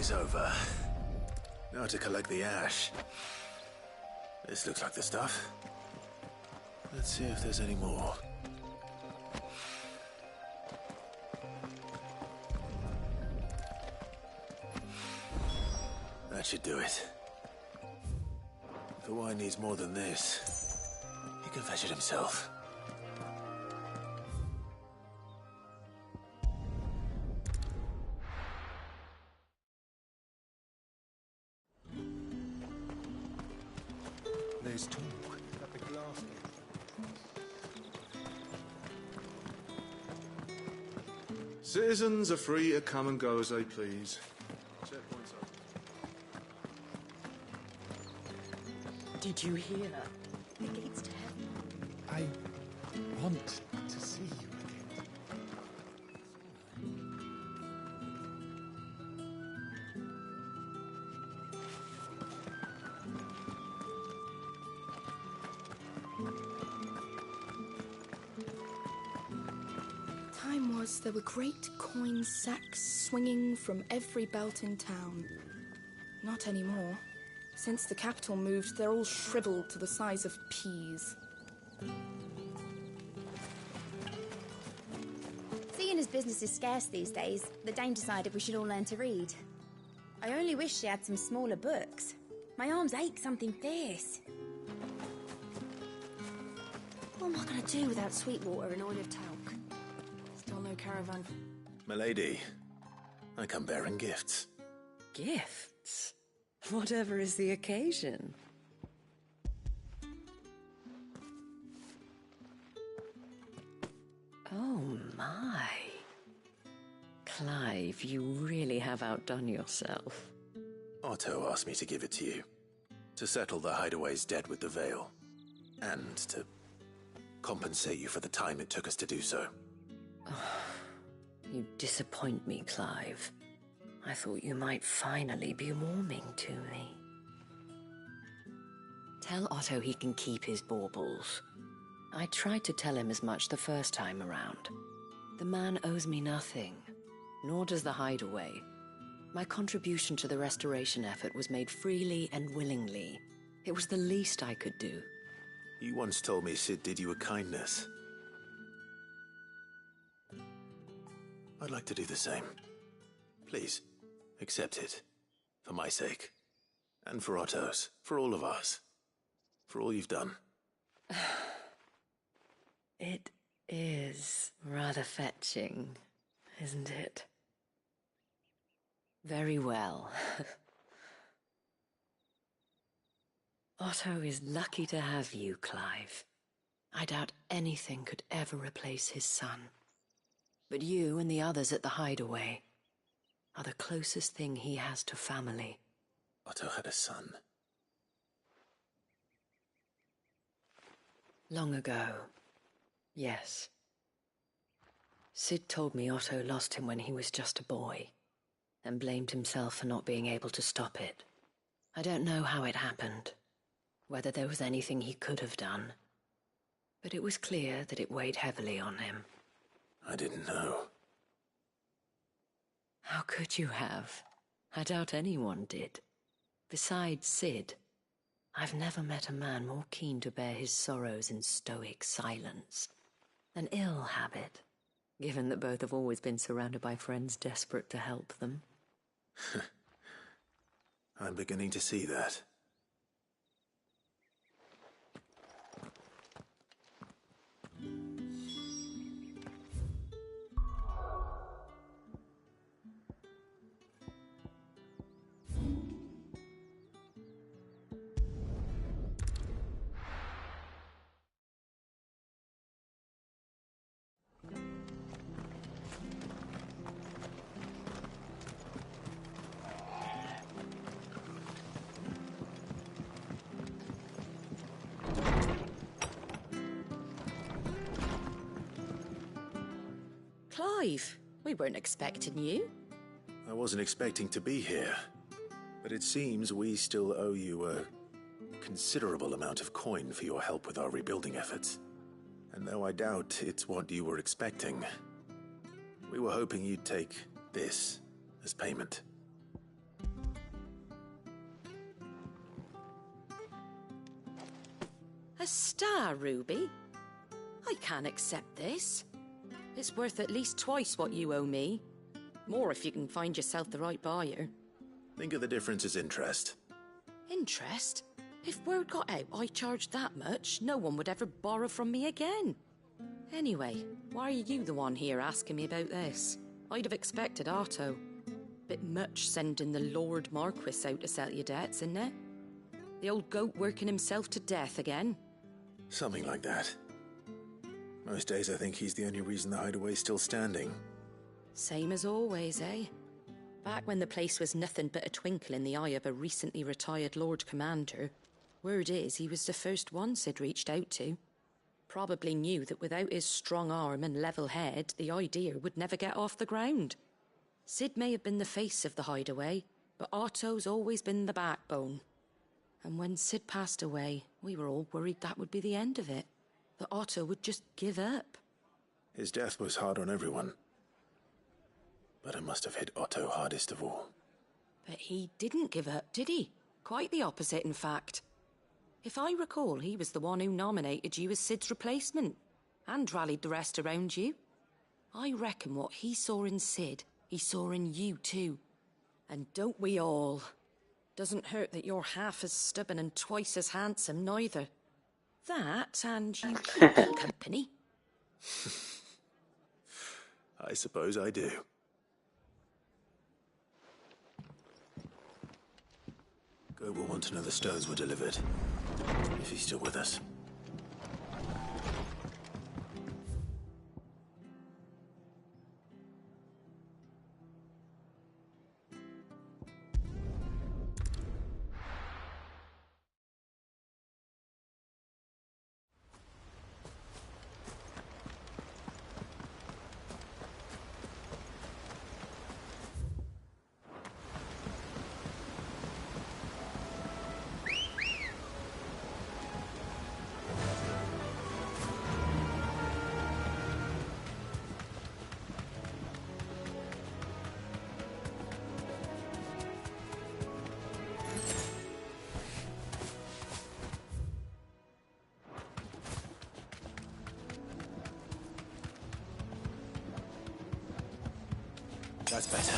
is over. Now to collect the ash. This looks like the stuff. Let's see if there's any more. That should do it. If the wine needs more than this, he can fetch it himself. There's talk at the glass gate. Citizens are free to come and go as they please. Checkpoints up. Did you hear? The gates to heaven. I want to see you again. Time was there were great coin sacks swinging from every belt in town. Not anymore. Since the capital moved, they're all shriveled to the size of peas. Seeing as business is scarce these days, the Dame decided we should all learn to read. I only wish she had some smaller books. My arms ache something fierce. What am I going to do without sweet water and oil of talc? Still no caravan. Milady, I come bearing gifts. Gifts? Whatever is the occasion. Oh my. Clive, you really have outdone yourself. Otto asked me to give it to you. To settle the Hideaway's debt with the Veil. And to compensate you for the time it took us to do so. You disappoint me, Clive. I thought you might finally be warming to me. Tell Otto he can keep his baubles. I tried to tell him as much the first time around. The man owes me nothing, nor does the Hideaway. My contribution to the restoration effort was made freely and willingly. It was the least I could do. You once told me Sid did you a kindness. I'd like to do the same. Please, accept it. For my sake. And for Otto's. For all of us. For all you've done. It is rather fetching, isn't it? Very well. Otto is lucky to have you, Clive. I doubt anything could ever replace his son. But you and the others at the Hideaway are the closest thing he has to family. Otto had a son. Long ago, yes. Sid told me Otto lost him when he was just a boy, and blamed himself for not being able to stop it. I don't know how it happened, whether there was anything he could have done, but it was clear that it weighed heavily on him. I didn't know. How could you have? I doubt anyone did. Besides Sid, I've never met a man more keen to bear his sorrows in stoic silence. An ill habit, given that both have always been surrounded by friends desperate to help them. I'm beginning to see that. Clive, we weren't expecting you. I wasn't expecting to be here, but it seems we still owe you a considerable amount of coin for your help with our rebuilding efforts. And though I doubt it's what you were expecting, we were hoping you'd take this as payment. A star ruby? I can't accept this. It's worth at least twice what you owe me. More if you can find yourself the right buyer. Think of the difference as interest. Interest? If word got out I charged that much, no one would ever borrow from me again. Anyway, why are you the one here asking me about this? I'd have expected Otto. Bit much sending the Lord Marquis out to settle your debts, isn't it? The old goat working himself to death again? Something like that. Most days I think he's the only reason the hideaway's still standing. Same as always, eh? Back when the place was nothing but a twinkle in the eye of a recently retired Lord Commander, word is he was the first one Sid reached out to. Probably knew that without his strong arm and level head, the idea would never get off the ground. Sid may have been the face of the hideaway, but Otto's always been the backbone. And when Sid passed away, we were all worried that would be the end of it. That Otto would just give up. His death was hard on everyone. But it must have hit Otto hardest of all. But he didn't give up, did he? Quite the opposite, in fact. If I recall, he was the one who nominated you as Sid's replacement, and rallied the rest around you. I reckon what he saw in Sid, he saw in you too. And don't we all? Doesn't hurt that you're half as stubborn and twice as handsome, neither. That, and you keep him company. I suppose I do. Goat will want to know the stones were delivered, if he's still with us. That's better.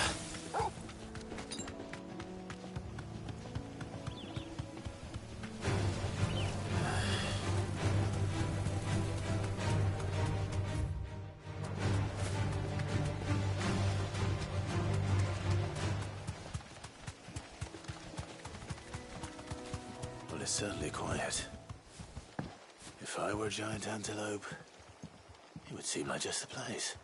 Well, it's certainly quiet. If I were a giant antelope, it would seem like just the place.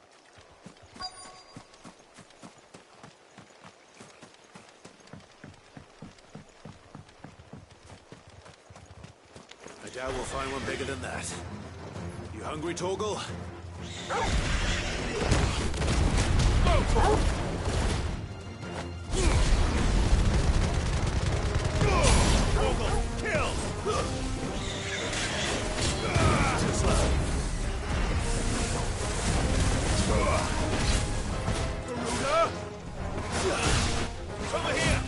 I doubt we'll find one bigger than that. You hungry, Torgal? Torgal, kill! Too slow. Garuda! Over here!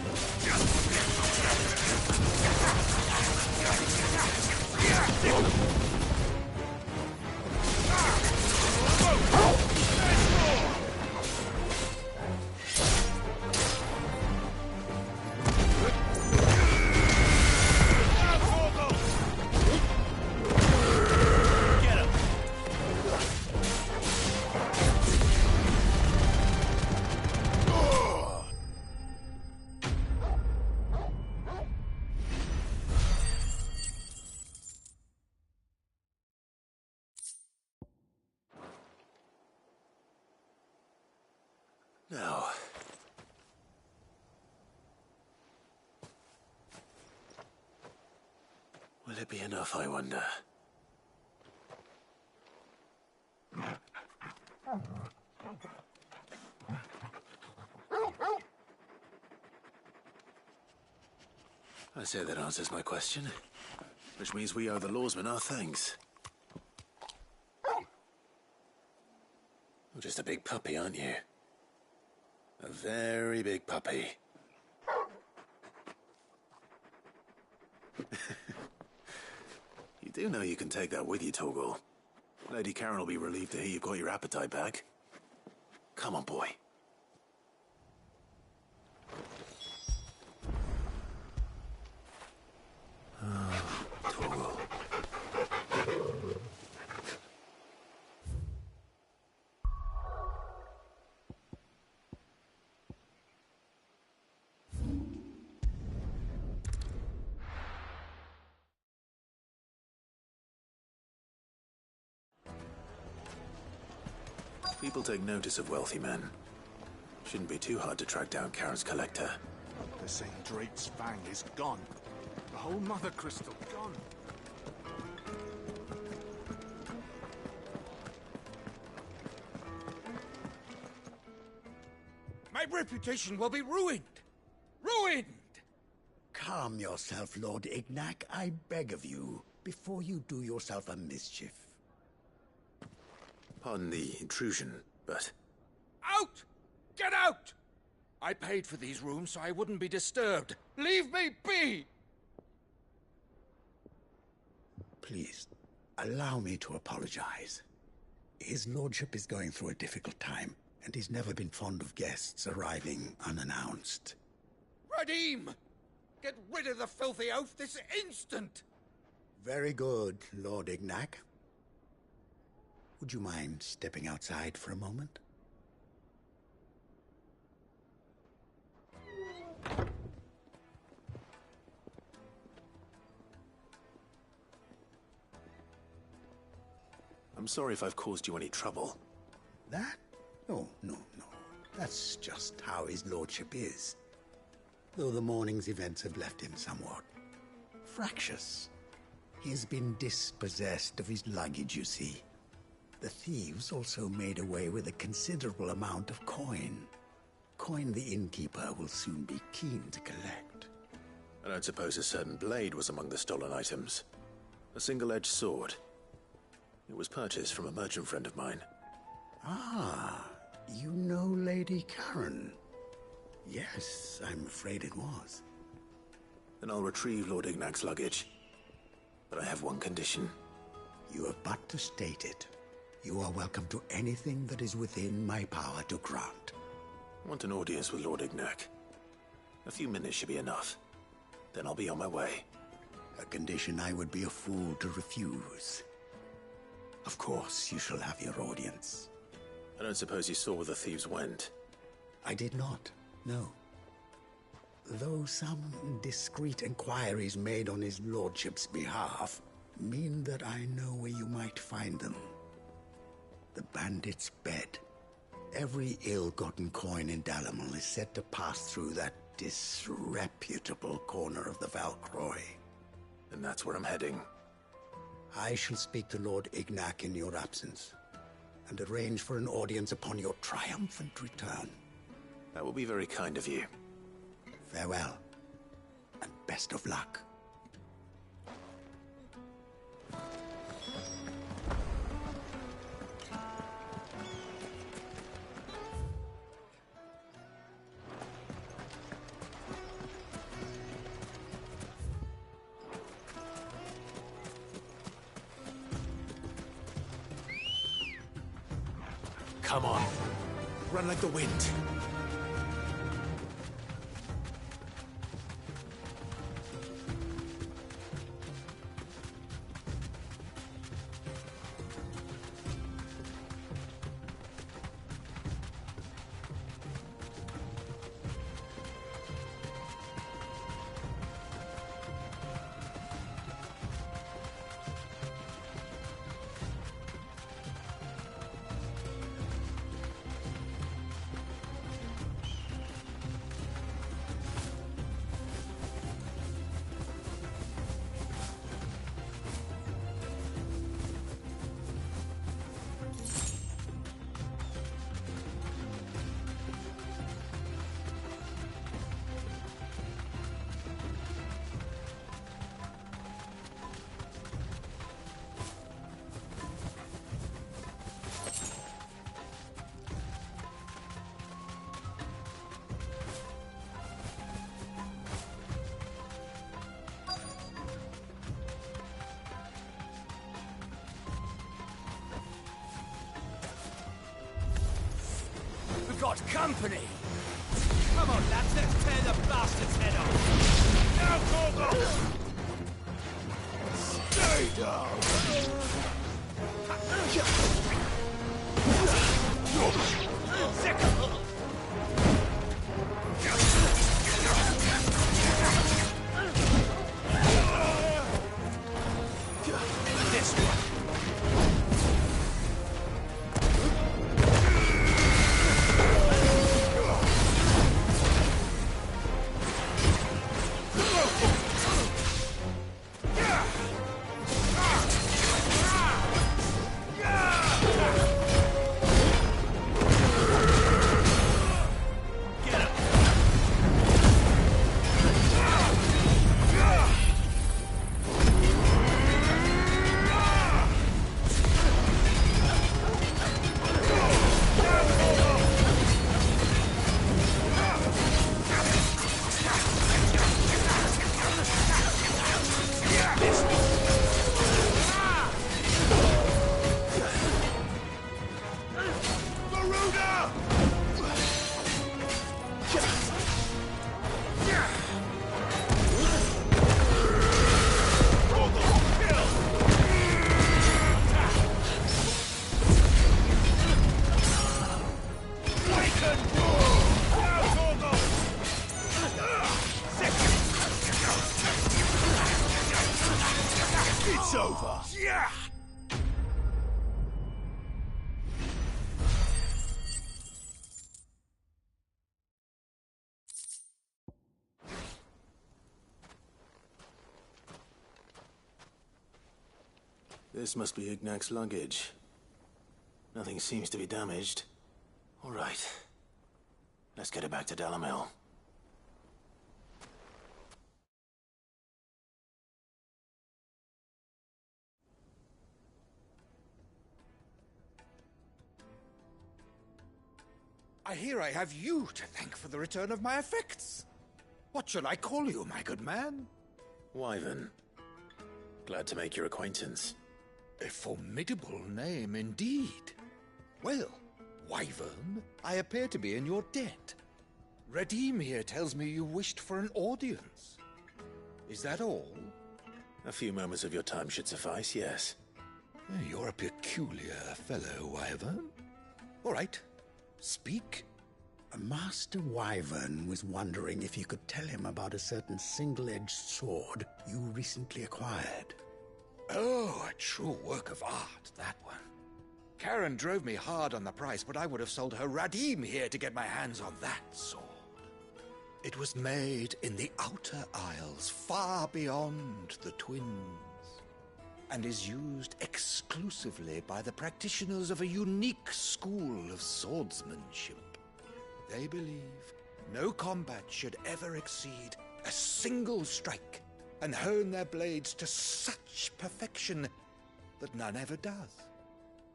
Now, will it be enough, I wonder? I say that answers my question, which means we owe the lawsmen our thanks. You're just a big puppy, aren't you? A very big puppy. You'd do know you can take that with you, Torgal. Lady Karen will be relieved to hear you've got your appetite back. Come on, boy. Torgal. People take notice of wealthy men. Shouldn't be too hard to track down Karen's collector. The St. Drake's Fang is gone. The whole Mother Crystal gone. My reputation will be ruined! Ruined! Calm yourself, Lord Ignac, I beg of you, before you do yourself a mischief. Pardon the intrusion, but... Out! Get out! I paid for these rooms so I wouldn't be disturbed. Leave me be! Please, allow me to apologize. His lordship is going through a difficult time, and he's never been fond of guests arriving unannounced. Radim! Get rid of the filthy oaf this instant! Very good, Lord Ignac. Would you mind stepping outside for a moment? I'm sorry if I've caused you any trouble. That? Oh, no. That's just how his lordship is. Though the morning's events have left him somewhat fractious. He has been dispossessed of his luggage, you see. The thieves also made away with a considerable amount of coin. Coin the innkeeper will soon be keen to collect. I don't suppose a certain blade was among the stolen items. A single-edged sword. It was purchased from a merchant friend of mine. Ah, you know Lady Karen. Yes, I'm afraid it was. Then I'll retrieve Lord Ignac's luggage. But I have one condition. You have but to state it. You are welcome to anything that is within my power to grant. I want an audience with Lord Ignac. A few minutes should be enough. Then I'll be on my way. A condition I would be a fool to refuse. Of course, you shall have your audience. I don't suppose you saw where the thieves went? I did not, no. Though some discreet inquiries made on his lordship's behalf mean that I know where you might find them. The bandit's bed. Every ill-gotten coin in Dalimil is said to pass through that disreputable corner of the Valcroy. And that's where I'm heading. I shall speak to Lord Ignac in your absence, and arrange for an audience upon your triumphant return. That will be very kind of you. Farewell, and best of luck. Come on. Run like the wind. got company! Come on, lads, let's tear the bastard's head off! Now, Gorgo! Stay down! This one! It's over. Yeah! This must be Ignac's luggage. Nothing seems to be damaged. All right. Let's get it back to Dalamil. I hear I have you to thank for the return of my effects. What shall I call you, my good man? Wyvern. Glad to make your acquaintance. A formidable name indeed. Well, Wyvern, I appear to be in your debt. Radim here tells me you wished for an audience. Is that all? A few moments of your time should suffice, yes. You're a peculiar fellow, Wyvern. All right. Speak. Master Wyvern was wondering if you could tell him about a certain single-edged sword you recently acquired. Oh, a true work of art, that one. Karen drove me hard on the price, but I would have sold her Radim here to get my hands on that sword. It was made in the Outer Isles, far beyond the Twins, and is used exclusively by the practitioners of a unique school of swordsmanship. They believe no combat should ever exceed a single strike, and hone their blades to such perfection that none ever does.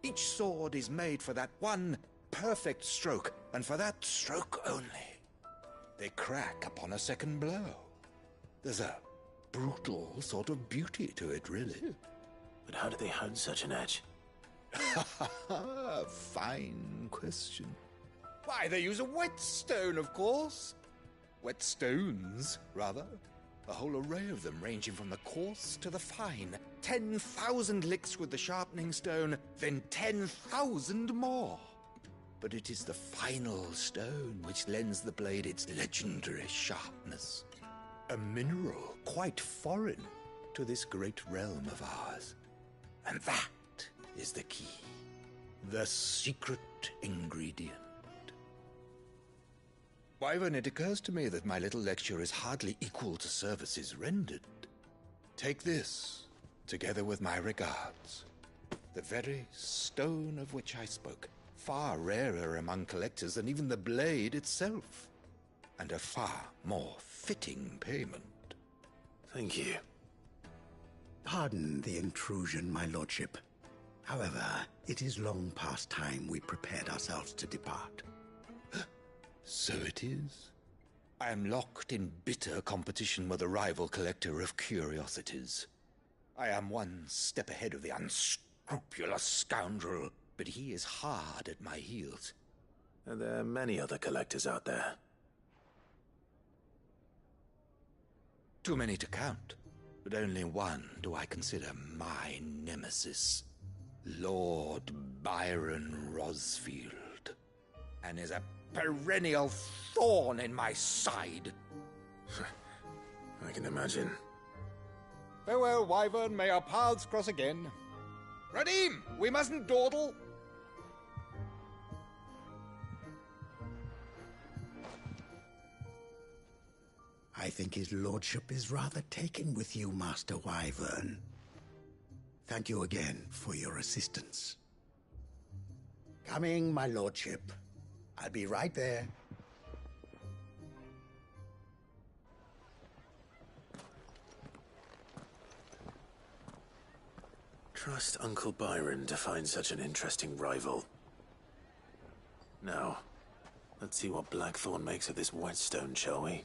Each sword is made for that one perfect stroke, and for that stroke only. They crack upon a second blow. There's a brutal sort of beauty to it, really. But how do they hone such an edge? Fine question. Why, they use a whetstone, of course. Whetstones, rather. A whole array of them, ranging from the coarse to the fine. 10,000 licks with the sharpening stone, then 10,000 more. But it is the final stone which lends the blade its legendary sharpness. A mineral quite foreign to this great realm of ours. And that is the key. The secret ingredient. Wyvern, it occurs to me that my little lecture is hardly equal to services rendered. Take this, together with my regards. The very stone of which I spoke, far rarer among collectors than even the blade itself, and a far more fitting payment. Thank you. Pardon the intrusion, my lordship. However, it is long past time we prepared ourselves to depart. So it is. I am locked in bitter competition with a rival collector of curiosities. I am one step ahead of the unscrupulous scoundrel, but he is hard at my heels. Are there many other collectors out there? Too many to count, but only one do I consider my nemesis. Lord Byron Rosfield. And is a perennial thorn in my side. I can imagine. Farewell, Wyvern. May our paths cross again. Radim, we mustn't dawdle. I think his lordship is rather taken with you, Master Wyvern. Thank you again for your assistance. Coming, my lordship. I'll be right there. Trust Uncle Byron to find such an interesting rival. Now, let's see what Blackthorn makes of this whetstone, shall we?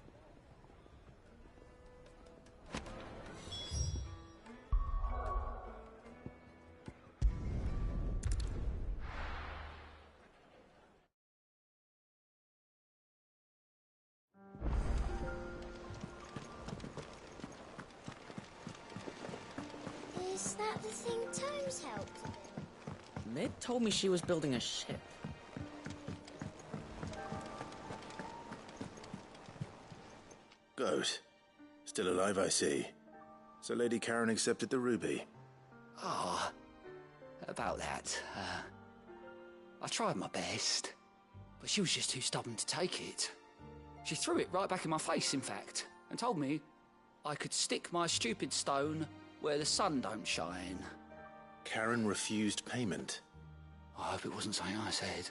Is that the thing Tomes helped? Mid told me she was building a ship. Goat. Still alive, I see. So Lady Karen accepted the ruby. Ah, about that. I tried my best, but she was just too stubborn to take it. She threw it right back in my face, in fact, and told me I could stick my stupid stone where the sun don't shine. Karen refused payment. I hope it wasn't something I said.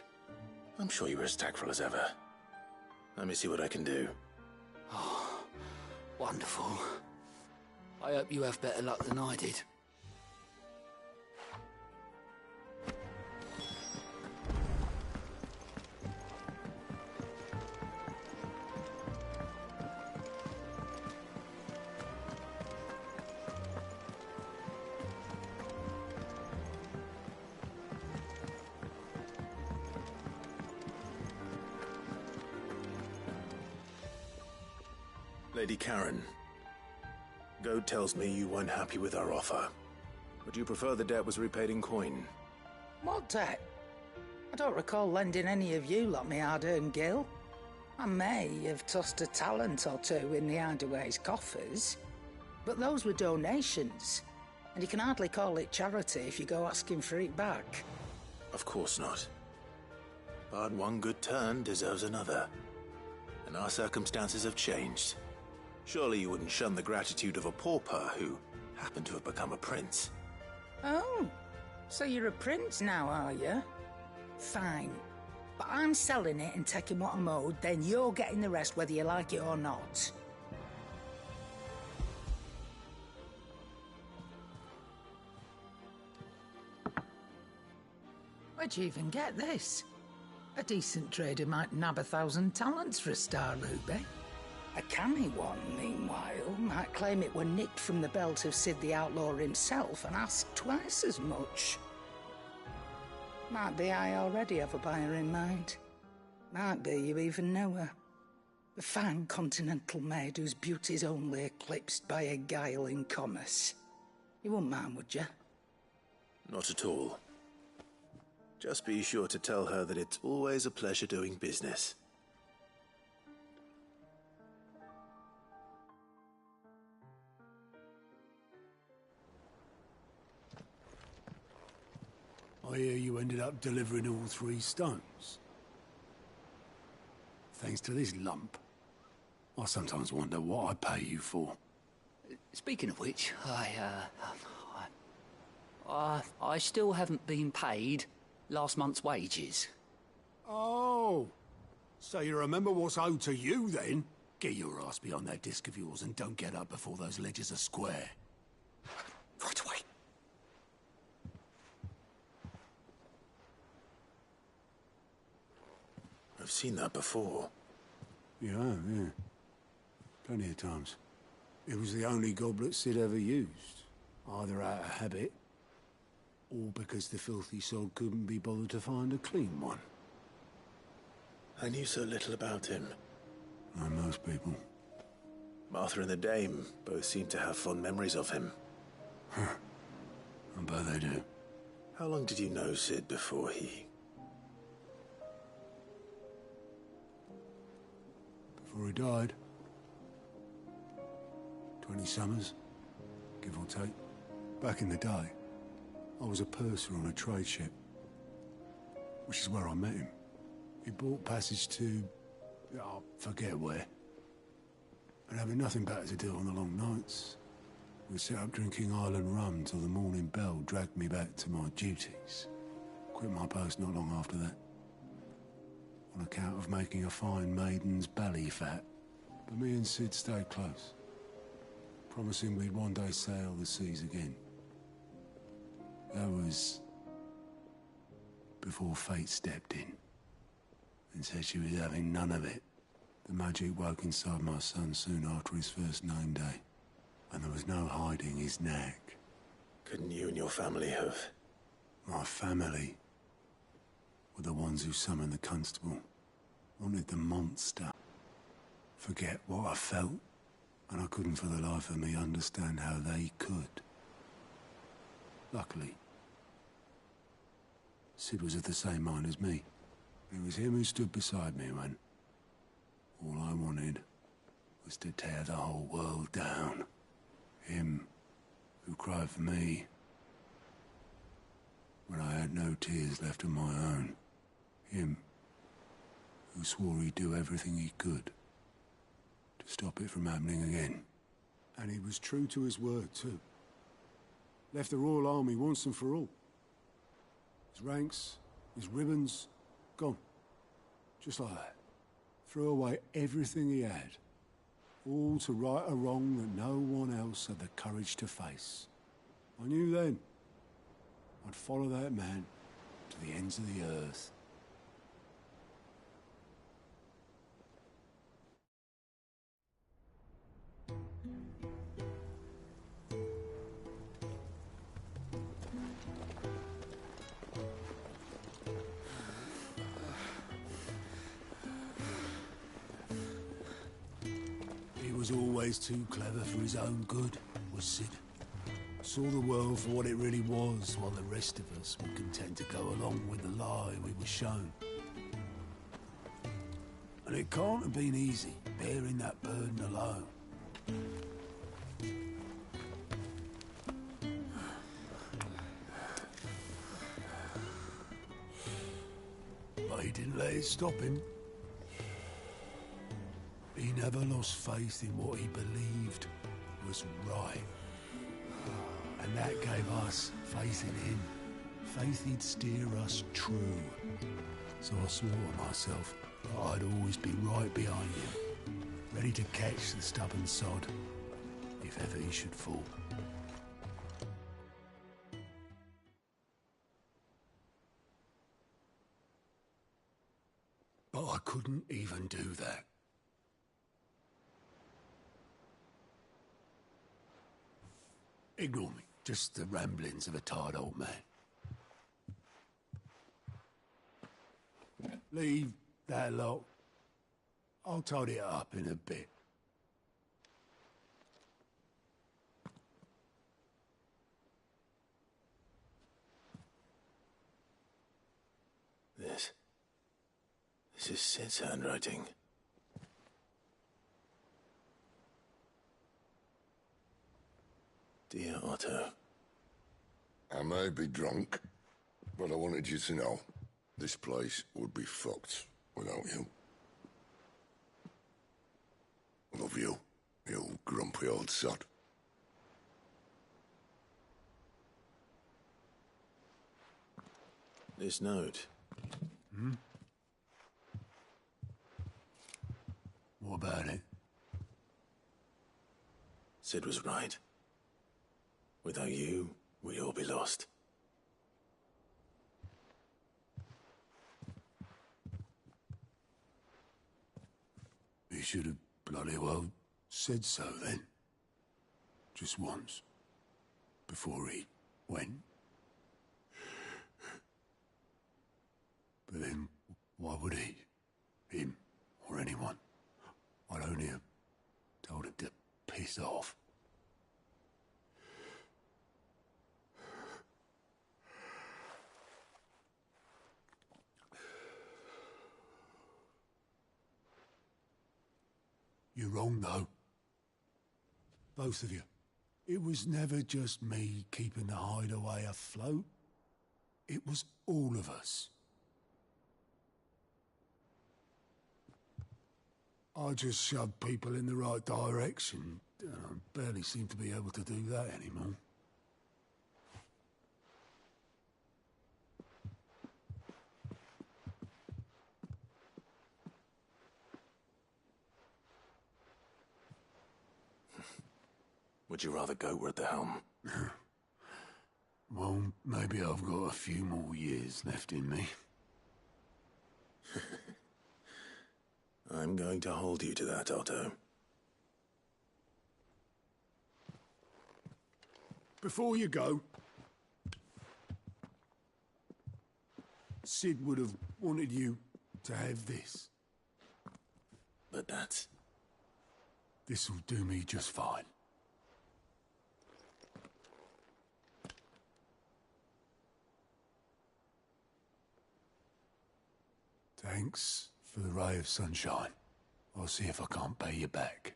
I'm sure you were as tactful as ever. Let me see what I can do. Oh, wonderful. I hope you have better luck than I did. Lady Karen, Goat tells me you weren't happy with our offer. Would you prefer the debt was repaid in coin? What debt? I don't recall lending any of you lot me hard-earned gil. I may have tossed a talent or two in the Hideaway's coffers, but those were donations, and you can hardly call it charity if you go asking for it back. Of course not. But one good turn deserves another. And our circumstances have changed. Surely you wouldn't shun the gratitude of a pauper who happened to have become a prince. Oh, so you're a prince now, are you? Fine. But I'm selling it and taking what I'm owed, then you're getting the rest whether you like it or not. Where'd you even get this? A decent trader might nab 1,000 talents for a star ruby. A canny one, meanwhile, might claim it were nicked from the belt of Sid the Outlaw himself and ask twice as much. Might be I already have a buyer in mind. Might be you even know her. A fine continental maid whose beauty's only eclipsed by a guile in commerce. You wouldn't mind, would you? Not at all. Just be sure to tell her that it's always a pleasure doing business. I hear you ended up delivering all 3 stones. Thanks to this lump. I sometimes wonder what I pay you for. Speaking of which, I still haven't been paid last month's wages. Oh, so you remember what's owed to you then? Get your ass behind that disc of yours and don't get up before those ledgers are square. Right away. I've seen that before. Yeah. Plenty of times. It was the only goblet Sid ever used. Either out of habit, or because the filthy soul couldn't be bothered to find a clean one. I knew so little about him. Like most people. Martha and the Dame both seem to have fond memories of him. I bet they do. How long did you know Sid before he... Before he died? 20 summers, give or take. Back in the day, I was a purser on a trade ship, which is where I met him. He bought passage to... I forget where. And having nothing better to do on the long nights, we sat up drinking island rum till the morning bell dragged me back to my duties. Quit my post not long after that. On account of making a fine maiden's belly fat. But me and Sid stayed close, promising we'd one day sail the seas again. That was before fate stepped in and said she was having none of it. The magic woke inside my son soon after his first name day, and there was no hiding his knack. Couldn't you and your family have... My family were the ones who summoned the constable, wanted the monster. Forget what I felt, and I couldn't for the life of me understand how they could. Luckily, Sid was of the same mind as me. It was him who stood beside me when all I wanted was to tear the whole world down. Him who cried for me when I had no tears left of my own. Him who swore he'd do everything he could to stop it from happening again. And he was true to his word, too. Left the Royal Army once and for all. His ranks, his ribbons, gone. Just like that. Threw away everything he had. All to right a wrong that no one else had the courage to face. I knew then I'd follow that man to the ends of the earth. Was always too clever for his own good, was Sid. Saw the world for what it really was, while the rest of us were content to go along with the lie we were shown. And it can't have been easy, bearing that burden alone. But he didn't let it stop him. He never lost faith in what he believed was right. And that gave us faith in him. Faith he'd steer us true. So I swore to myself that I'd always be right behind him, ready to catch the stubborn sod, if ever he should fall. But I couldn't even do that. Ignore me. Just the ramblings of a tired old man. Leave that lot. I'll tidy it up in a bit. This is Sid's handwriting. Dear Otto. I may be drunk, but I wanted you to know this place would be fucked without you. I love you, you grumpy old sod. This note. What about it? Sid was right. Without you, we'd all be lost. He should have bloody well said so then. Just once. Before he went. But then, why would he? piss off. You're wrong, though. Both of you. It was never just me keeping the hideaway afloat. It was all of us. I just shoved people in the right direction. I barely seem to be able to do that anymore. Would you rather Goat were at the helm? Well, maybe I've got a few more years left in me. I'm going to hold you to that, Otto. Before you go, Sid would have wanted you to have this. But that's... This'll do me just fine. Thanks for the ray of sunshine. I'll see if I can't pay you back.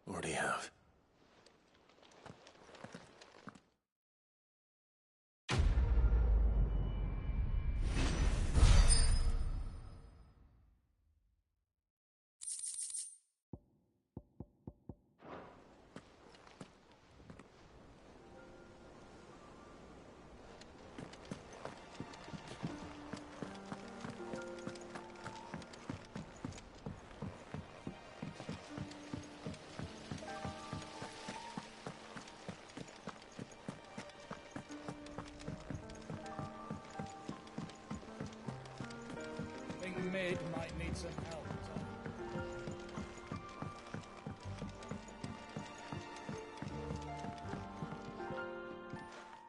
Already have. Mid might need some help, Tom.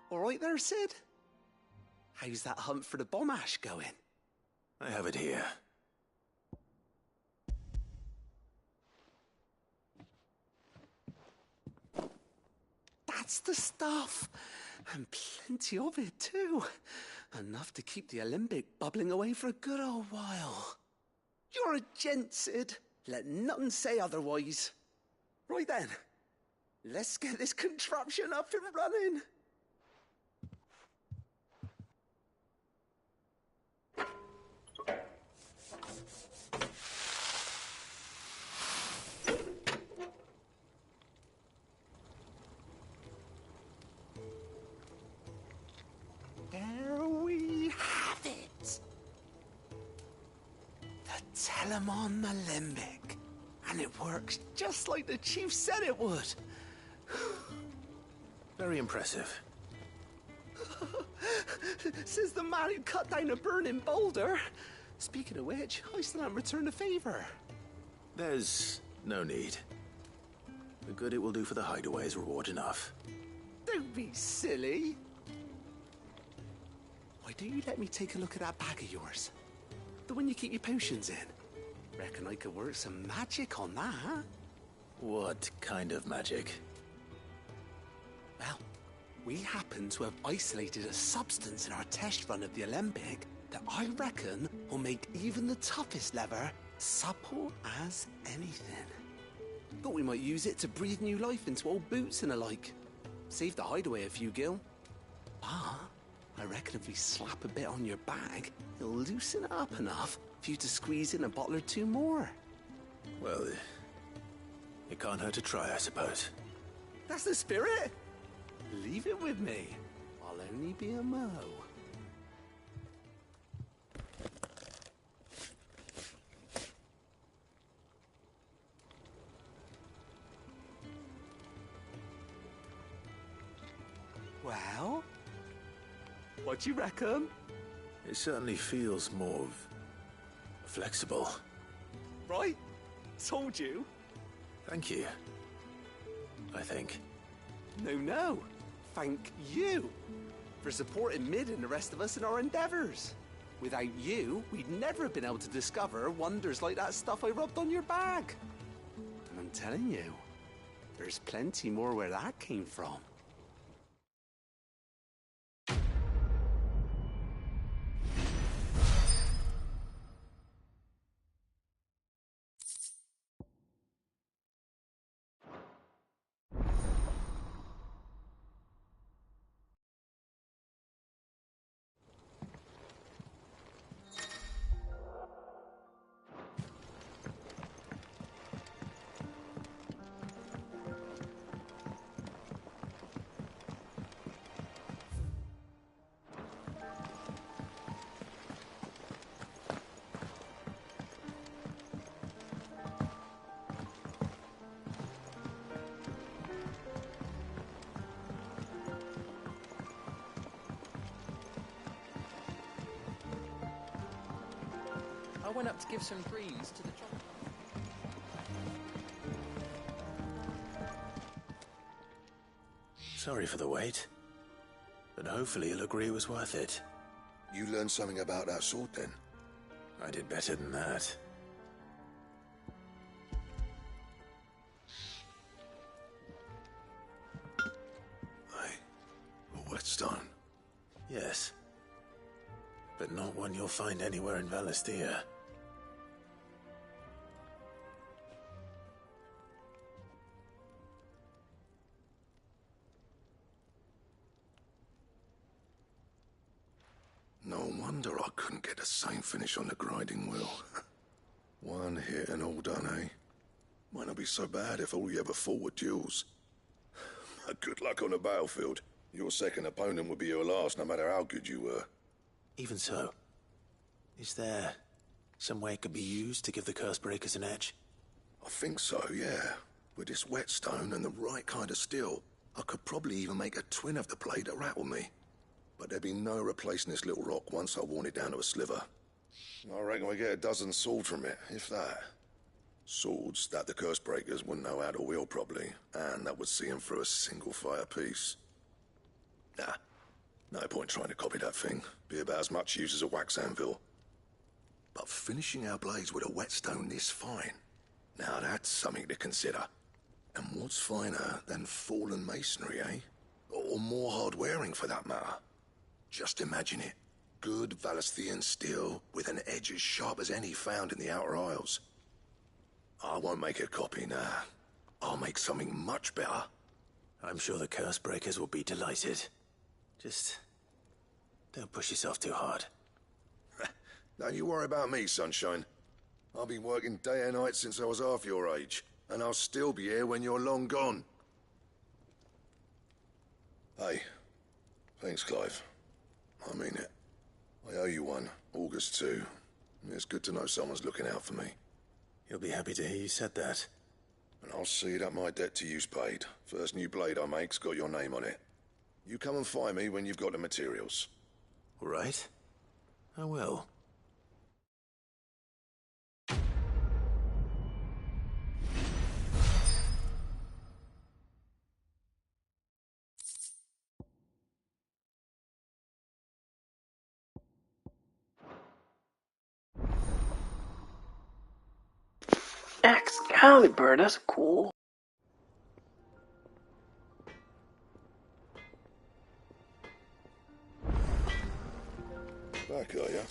All right there, Sid? How's that hunt for the bomb ash going? I have it here. That's the stuff. And plenty of it, too. Enough to keep the Alembic bubbling away for a good old while. You're a gent, Sid. Let nothing say otherwise. Right then, let's get this contraption up and running. There we have it. The Telemon Alembic. And it works just like the chief said it would. Very impressive. Says the man who cut down a burning boulder. Speaking of which, I still haven't returned the favor. There's no need. The good it will do for the hideaway is reward enough. Don't be silly. Why don't you let me take a look at that bag of yours? The one you keep your potions in. Reckon I could work some magic on that, huh? What kind of magic? Well, we happen to have isolated a substance in our test run of the Alembic that I reckon will make even the toughest leather supple as anything. Thought we might use it to breathe new life into old boots and the like. Save the hideaway a few gil. But I reckon if we slap a bit on your bag, it'll loosen it up enough for you to squeeze in a bottle or two more. Well, it can't hurt to try, I suppose. That's the spirit. Leave it with me. I'll only be a mo. Well, what do you reckon? It certainly feels more flexible. Right? Told you. Thank you. I think. No. Thank you for supporting Mid and the rest of us in our endeavors. Without you, we'd never have been able to discover wonders like that stuff I rubbed on your bag. And I'm telling you, there's plenty more where that came from. I went up to give some greens to the chopper. Sorry for the wait, but hopefully you'll agree it was worth it. You learned something about that sword, then? I did better than that. A whetstone? Yes. But not one you'll find anywhere in Valisthea. No wonder I couldn't get the same finish on the grinding wheel. One hit and all done, eh? Might not be so bad if all you ever fought were duels. Good luck on the battlefield. Your second opponent would be your last, no matter how good you were. Even so, is there some way it could be used to give the Cursebreakers an edge? I think so, yeah. With this whetstone and the right kind of steel, I could probably even make a twin of the blade that rattled me. But there'd be no replacing this little rock once I worn it down to a sliver. I reckon we get a dozen swords from it, if that. Swords that the Cursebreakers wouldn't know how to wield properly, and that would see them through a single fire piece. Nah, no point trying to copy that thing. Be about as much use as a wax anvil. But finishing our blades with a whetstone this fine, now that's something to consider. And what's finer than fallen masonry, eh? Or more hard-wearing, for that matter. Just imagine it. Good Valisthean steel with an edge as sharp as any found in the Outer Isles. I won't make a copy, nah. I'll make something much better. I'm sure the Cursebreakers will be delighted. Just don't push yourself too hard. Don't you worry about me, sunshine. I've been working day and night since I was half your age, and I'll still be here when you're long gone. Hey, thanks, Clive. I mean it. I owe you one, August too. It's good to know someone's looking out for me. He'll be happy to hear you said that. And I'll see that my debt to you's paid. First new blade I make's got your name on it. You come and find me when you've got the materials. All right. I will. Excalibur, that's cool. Back, are ya?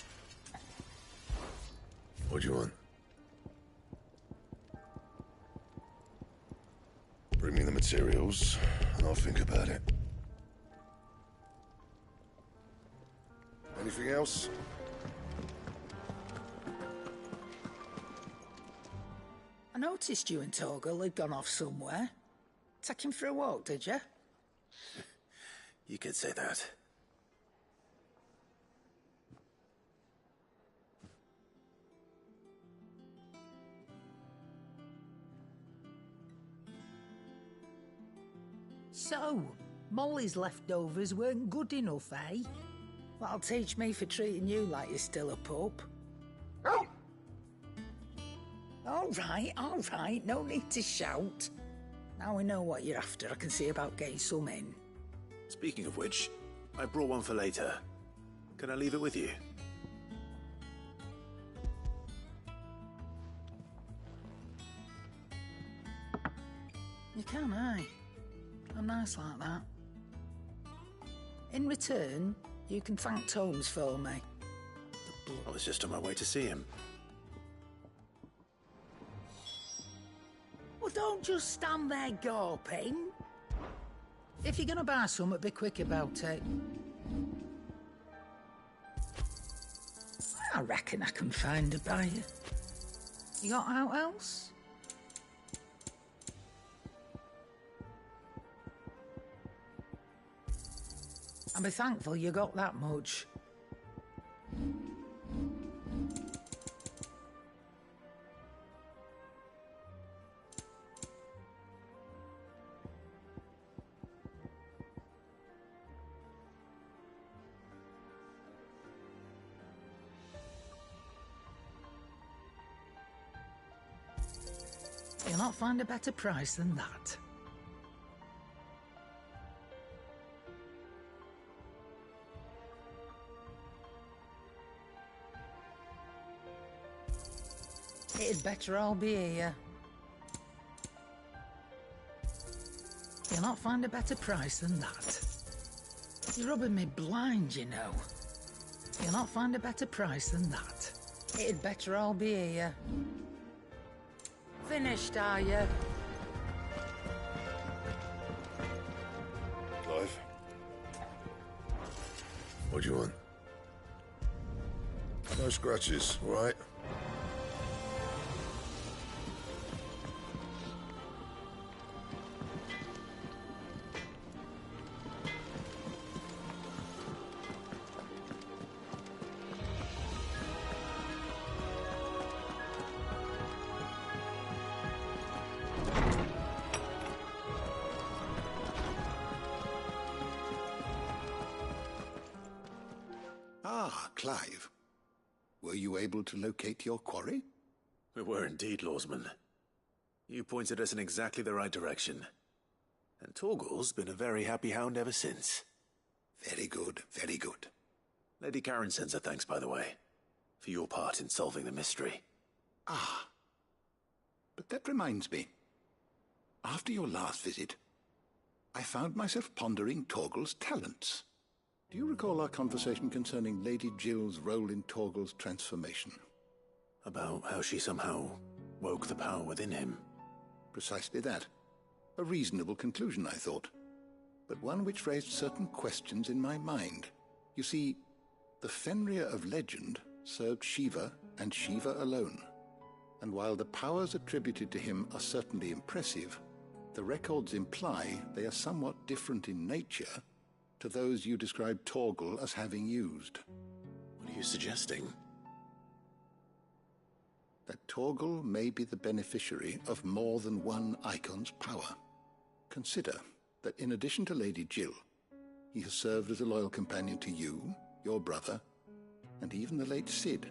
What do you want? Bring me the materials, and I'll think about it. Anything else? I noticed you and Torgal had gone off somewhere. Take him for a walk, did you? You could say that. So, Molly's leftovers weren't good enough, eh? That'll teach me for treating you like you're still a pup. All right, no need to shout. Now we know what you're after, I can see about getting some in. Speaking of which, I brought one for later. Can I leave it with you? You can, eh? I'm nice like that. In return, you can thank Tomes for me. I was just on my way to see him. Well, don't just stand there gawping. If you're gonna buy something, be quick about it. I reckon I can find a buyer. You got out else? And be thankful you got that much. You'll not find a better price than that. It'd better all be here. You'll not find a better price than that. You're rubbing me blind, you know. You'll not find a better price than that. It'd better all be here. Finished, are you? Clive? What do you want? No scratches, all right? Ah, Clive. Were you able to locate your quarry? We were indeed, Lawsman. You pointed us in exactly the right direction. And Torgal's been a very happy hound ever since. Very good, very good. Lady Karen sends her thanks, by the way, for your part in solving the mystery. Ah. But that reminds me. After your last visit, I found myself pondering Torgal's talents. Do you recall our conversation concerning Lady Jill's role in Torgal's transformation? About how she somehow woke the power within him. Precisely that. A reasonable conclusion, I thought. But one which raised certain questions in my mind. You see, the Fenrir of legend served Shiva and Shiva alone. And while the powers attributed to him are certainly impressive, the records imply they are somewhat different in nature to those you described Torgal as having used. What are you suggesting? That Torgal may be the beneficiary of more than one Icon's power. Consider that in addition to Lady Jill, he has served as a loyal companion to you, your brother, and even the late Cid.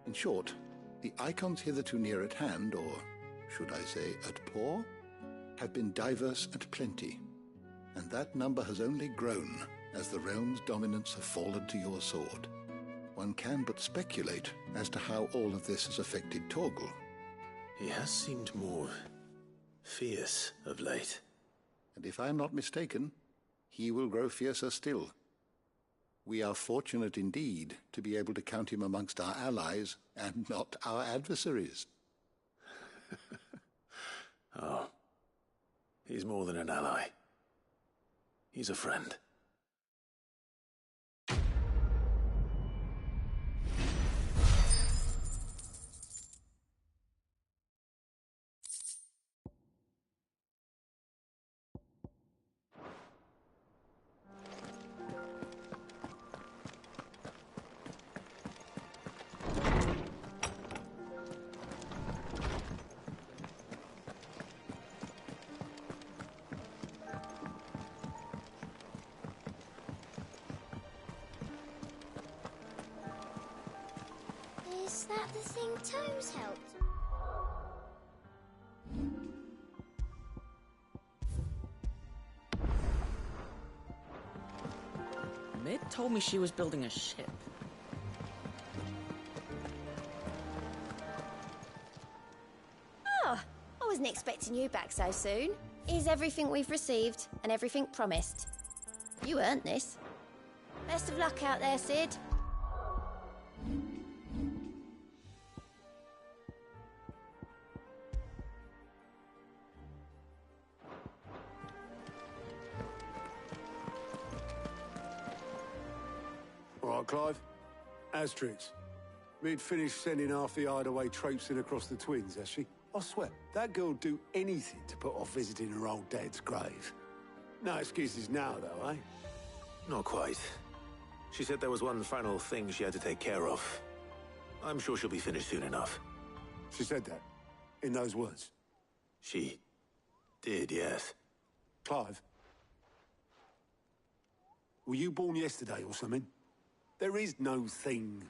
In short, the Icons hitherto near at hand, or should I say at paw, have been diverse and plenty, and that number has only grown as the realm's dominance have fallen to your sword. One can but speculate as to how all of this has affected Torgal. He has seemed more fierce of late. And if I am not mistaken, he will grow fiercer still. We are fortunate indeed to be able to count him amongst our allies and not our adversaries. Oh, he's more than an ally. He's a friend. Is that the thing Tomes helped? Mid told me she was building a ship. Oh, I wasn't expecting you back so soon. Here's everything we've received and everything promised. You earned this. Best of luck out there, Sid. All right, Clive. Asterix. Mid finished sending half the hideaway traipsing across the twins, has she? I swear, that girl'd do anything to put off visiting her old dad's grave. No excuses now, though, eh? Not quite. She said there was one final thing she had to take care of. I'm sure she'll be finished soon enough. She said that? In those words? She did, yes. Clive? Were you born yesterday or something? There is no thing.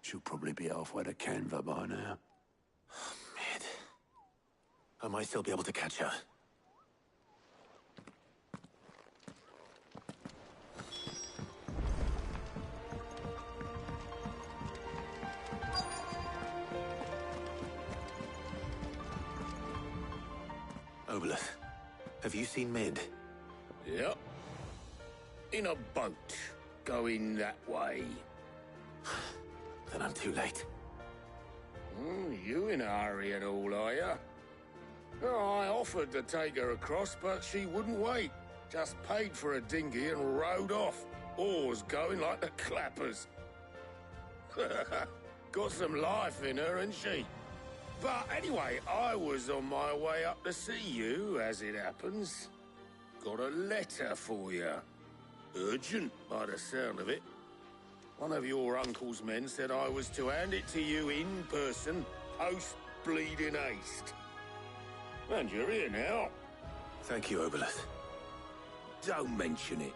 She'll probably be halfway to Canva by now. Mid. I might still be able to catch her. Obolus, have you seen Mid? Yep. In a boat, going that way. Then I'm too late. You in a hurry at all, are you? Oh, I offered to take her across, but she wouldn't wait. Just paid for a dinghy and rowed off. Oars going like the clappers. Got some life in her, ain't she? But anyway, I was on my way up to see you, as it happens. Got a letter for you. Urgent, by the sound of it. One of your uncle's men said I was to hand it to you in person, post-bleeding haste. And you're here now. Thank you, Obolus. Don't mention it.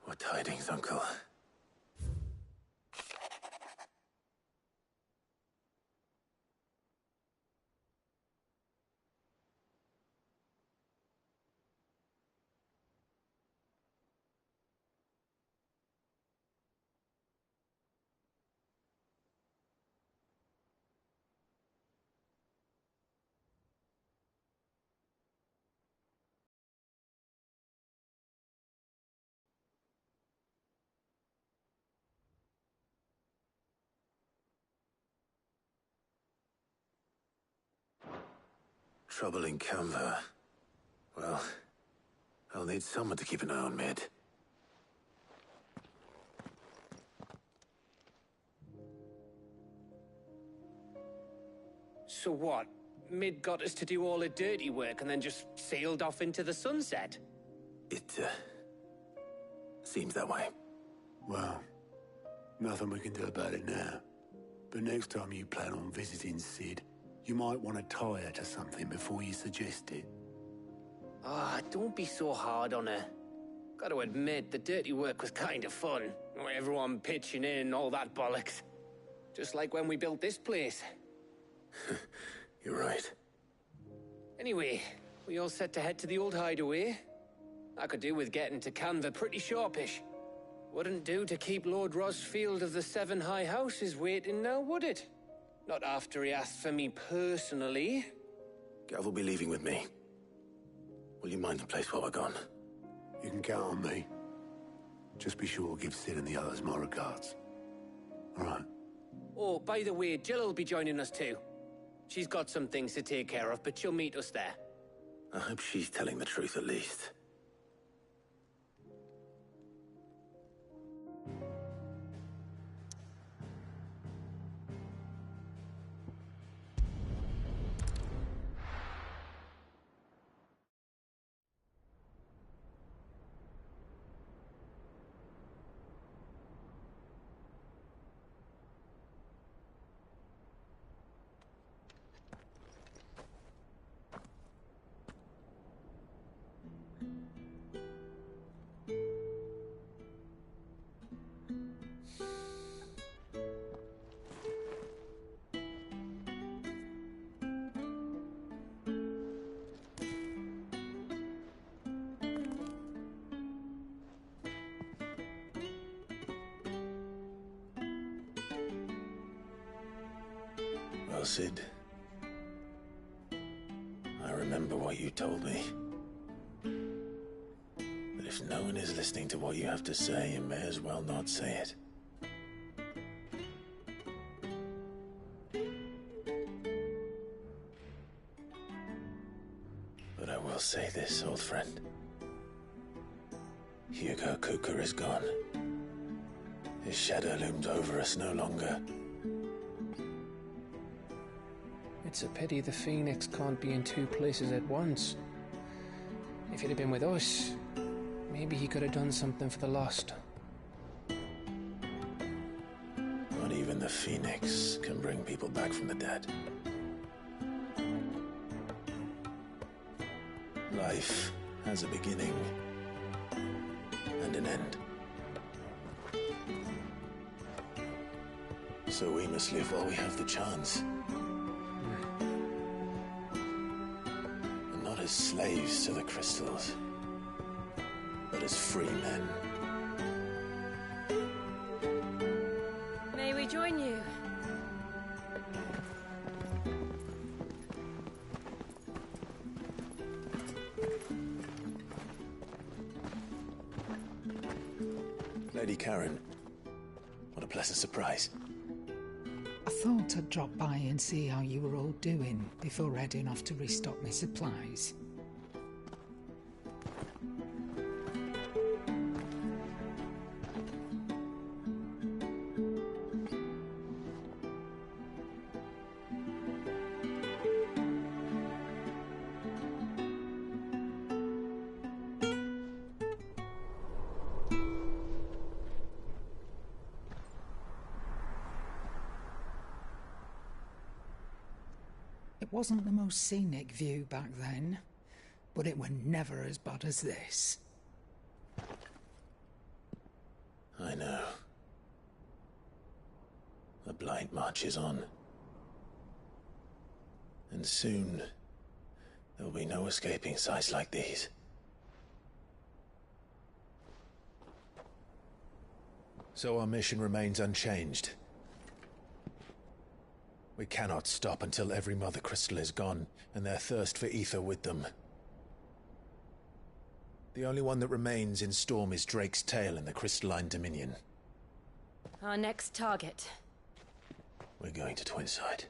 What tidings, Uncle? Trouble in Canva. Well, I'll need someone to keep an eye on Mid. So what? Mid got us to do all the dirty work and then just sailed off into the sunset? It, seems that way. Well, nothing we can do about it now. But next time you plan on visiting Sid, you might want to tie her to something before you suggest it. Ah, don't be so hard on her. Got to admit, the dirty work was kind of fun. Everyone pitching in and all that bollocks. Just like when we built this place. You're right. Anyway, we all set to head to the old hideaway. I could do with getting to Canva pretty sharpish. Wouldn't do to keep Lord Rosfield of the Seven High Houses waiting now, would it? Not after he asked for me personally. Gav will be leaving with me. Will you mind the place while we're gone? You can count on me. Just be sure to give Sid and the others my regards. All right. Oh, by the way, Jill will be joining us too. She's got some things to take care of, but she'll meet us there. I hope she's telling the truth at least. Well, Sid, remember what you told me. But if no one is listening to what you have to say, you may as well not say it. But I will say this, old friend. Hugo Kuka is gone. His shadow looms over us no longer. It's a pity the Phoenix can't be in two places at once. If he'd have been with us, maybe he could have done something for the Lost. Not even the Phoenix can bring people back from the dead. Life has a beginning and an end. So we must live while we have the chance. And not as slaves to the crystals, but as free men. May we join you? Lady Karen, what a pleasant surprise. I thought I'd drop by and see how you were all doing before heading off to restock my supplies. It wasn't the most scenic view back then, but it were never as bad as this. I know. The Blight marches on. And soon, there'll be no escaping sights like these. So our mission remains unchanged. We cannot stop until every Mother Crystal is gone, and their thirst for ether with them. The only one that remains in Storm is Drake's Tail in the Crystalline Dominion. Our next target. We're going to Twinside.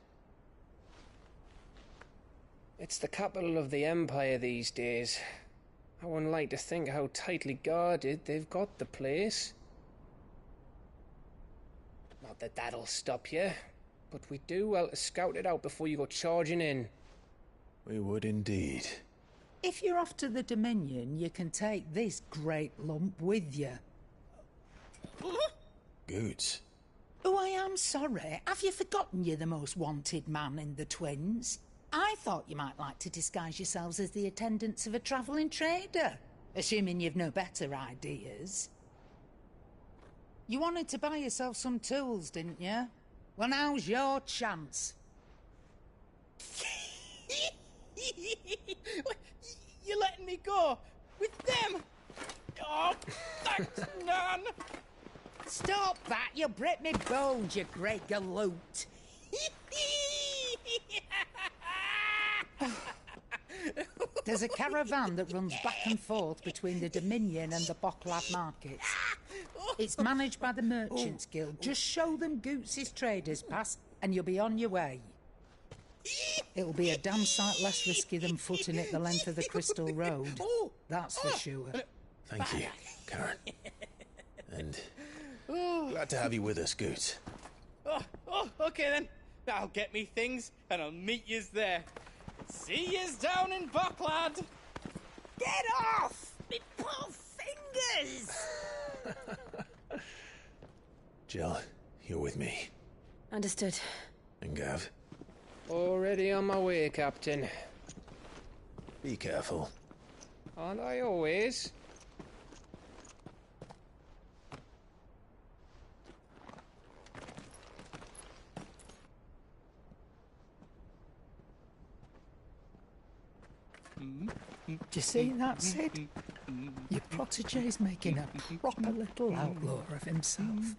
It's the capital of the Empire these days. I wouldn't like to think how tightly guarded they've got the place. Not that that'll stop you, but we do well to scout it out before you go charging in. We would indeed. If you're off to the Dominion, you can take this great lump with you. Goods. Oh, I am sorry. Have you forgotten you're the most wanted man in the Twins? I thought you might like to disguise yourselves as the attendants of a travelling trader, assuming you've no better ideas. You wanted to buy yourself some tools, didn't you? Well, now's your chance. You're letting me go with them? Oh, thanks, Nan. Stop that! You'll break me bones, you great galoot. There's a caravan that runs back and forth between the Dominion and the Bocklad markets. It's managed by the Merchants Guild. Just show them Goots' traders pass and you'll be on your way. It'll be a damn sight less risky than footing it the length of the Crystal Road. That's for sure. Thank you, Karen. And glad to have you with us, Goots. Okay then. I'll get me things and I'll meet yous there. See yous down in Bocklad. Get off! Me poor fingers! Jill, you're with me. Understood. And Gav? Already on my way, Captain. Be careful. Aren't I always? Do you see that, Sid? Your protege's making a proper little outlaw of himself.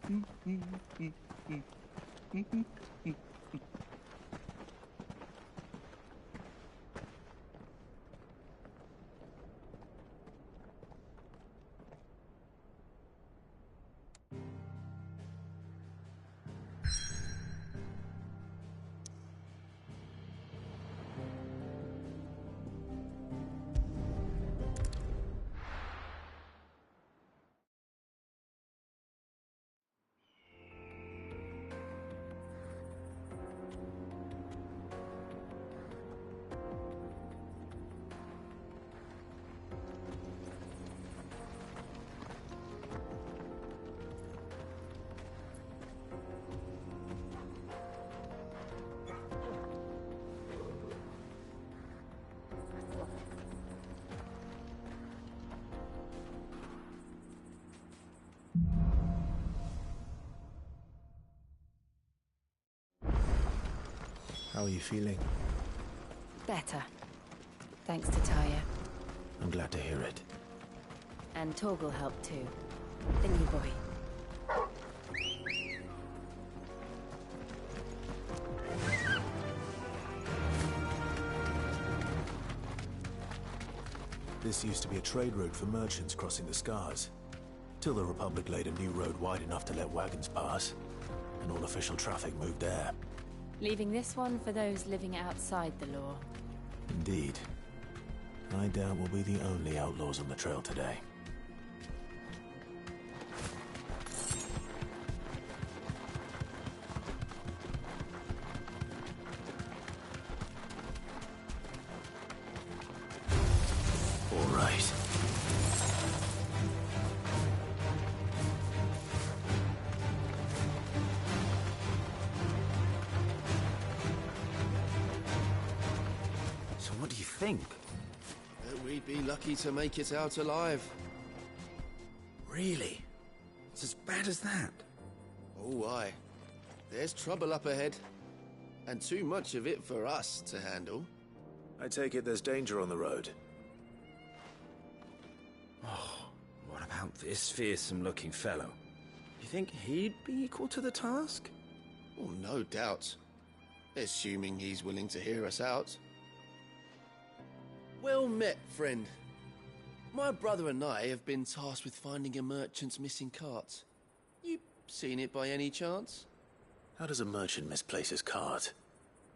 How are you feeling? Better. Thanks to Taya. I'm glad to hear it. And Torgal helped too. The new boy. This used to be a trade route for merchants crossing the Scars. Till the Republic laid a new road wide enough to let wagons pass, and all official traffic moved there. Leaving this one for those living outside the law. Indeed. I doubt we'll be the only outlaws on the trail today. All right. So what do you think? That we'd be lucky to make it out alive. Really? It's as bad as that? Oh, aye. There's trouble up ahead. And too much of it for us to handle. I take it there's danger on the road. Oh, what about this fearsome-looking fellow? You think he'd be equal to the task? Oh, no doubt. Assuming he's willing to hear us out. Well met, friend. My brother and I have been tasked with finding a merchant's missing cart. You seen it by any chance? How does a merchant misplace his cart?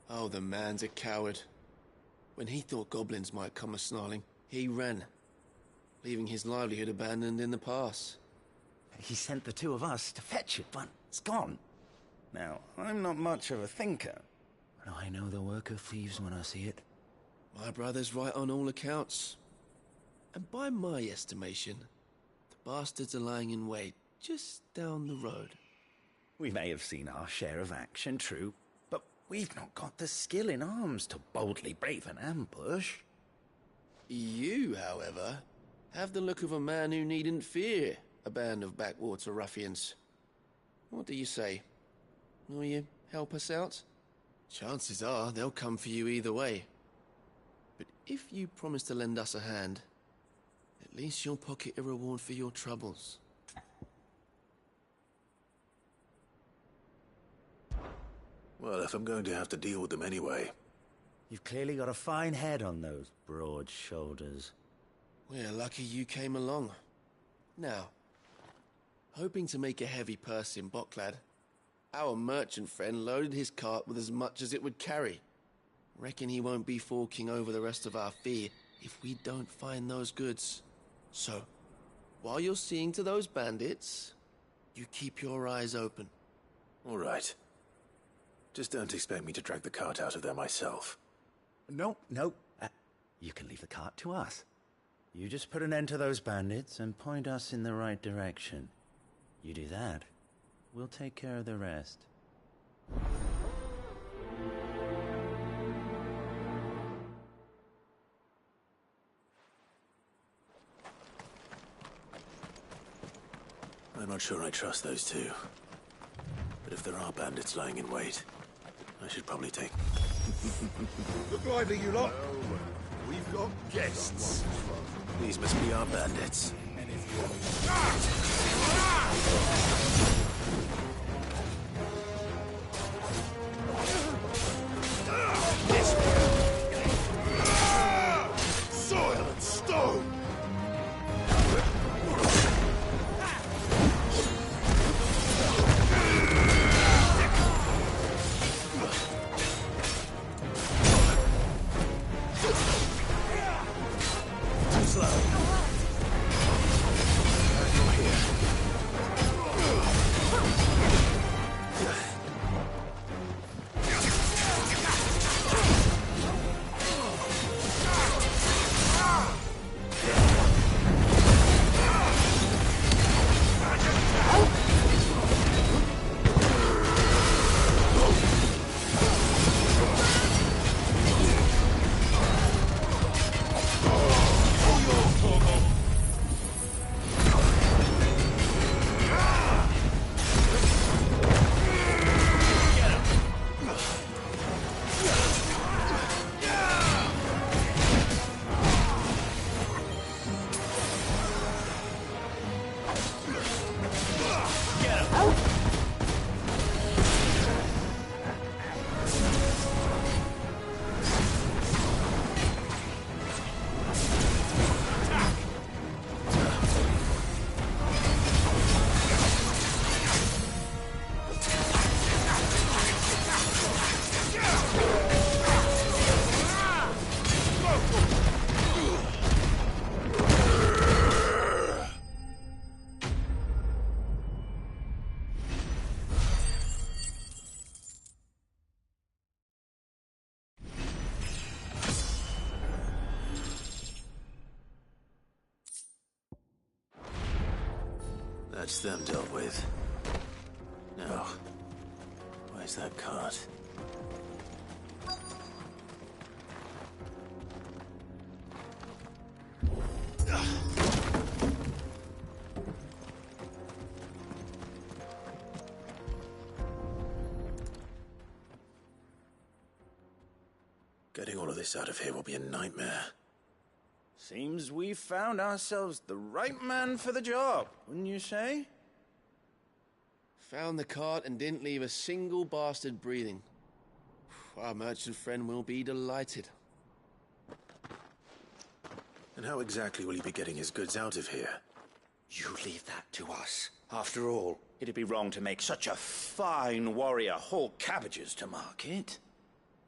Oh, the man's a coward. When he thought goblins might come a-snarling, he ran, leaving his livelihood abandoned in the pass. He sent the two of us to fetch it, but it's gone. Now, I'm not much of a thinker, but I know the work of thieves when I see it. My brother's right on all accounts. And by my estimation, the bastards are lying in wait just down the road. We may have seen our share of action, true, but we've not got the skill in arms to boldly brave an ambush. You, however, have the look of a man who needn't fear a band of backwater ruffians. What do you say? Will you help us out? Chances are they'll come for you either way. But if you promise to lend us a hand, at least you'll pocket a reward for your troubles. Well, if I'm going to have to deal with them anyway. You've clearly got a fine head on those broad shoulders. We're lucky you came along. Now, hoping to make a heavy purse in Boklad, our merchant friend loaded his cart with as much as it would carry. Reckon he won't be forking over the rest of our fee if we don't find those goods. So, while you're seeing to those bandits, you keep your eyes open. All right. Just don't expect me to drag the cart out of there myself. No. You can leave the cart to us. You just put an end to those bandits and point us in the right direction. You do that, we'll take care of the rest. I'm not sure I trust those two. But if there are bandits lying in wait, I should probably take... Look lively, you lot. We've got guests. These must be our bandits. Soil and stone! That's them dealt with. Now, where's that cart? Getting all of this out of here will be a nightmare. Seems we've found ourselves the right man for the job, wouldn't you say? Found the cart and didn't leave a single bastard breathing. Our merchant friend will be delighted. And how exactly will he be getting his goods out of here? You leave that to us. After all, it'd be wrong to make such a fine warrior haul cabbages to market.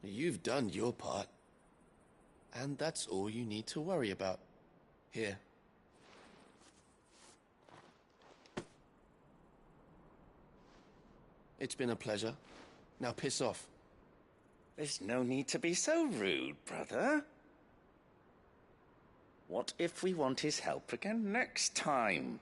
You've done your part. And that's all you need to worry about. Here. It's been a pleasure. Now piss off. There's no need to be so rude, brother. What if we want his help again next time?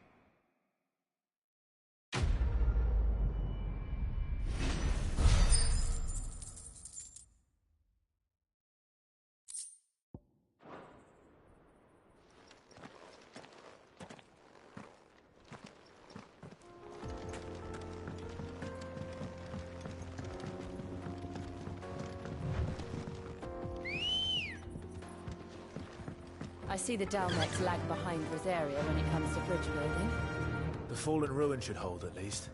I see the Dalmeks lag behind Rosaria when it comes to bridge building. The fallen ruin should hold, at least.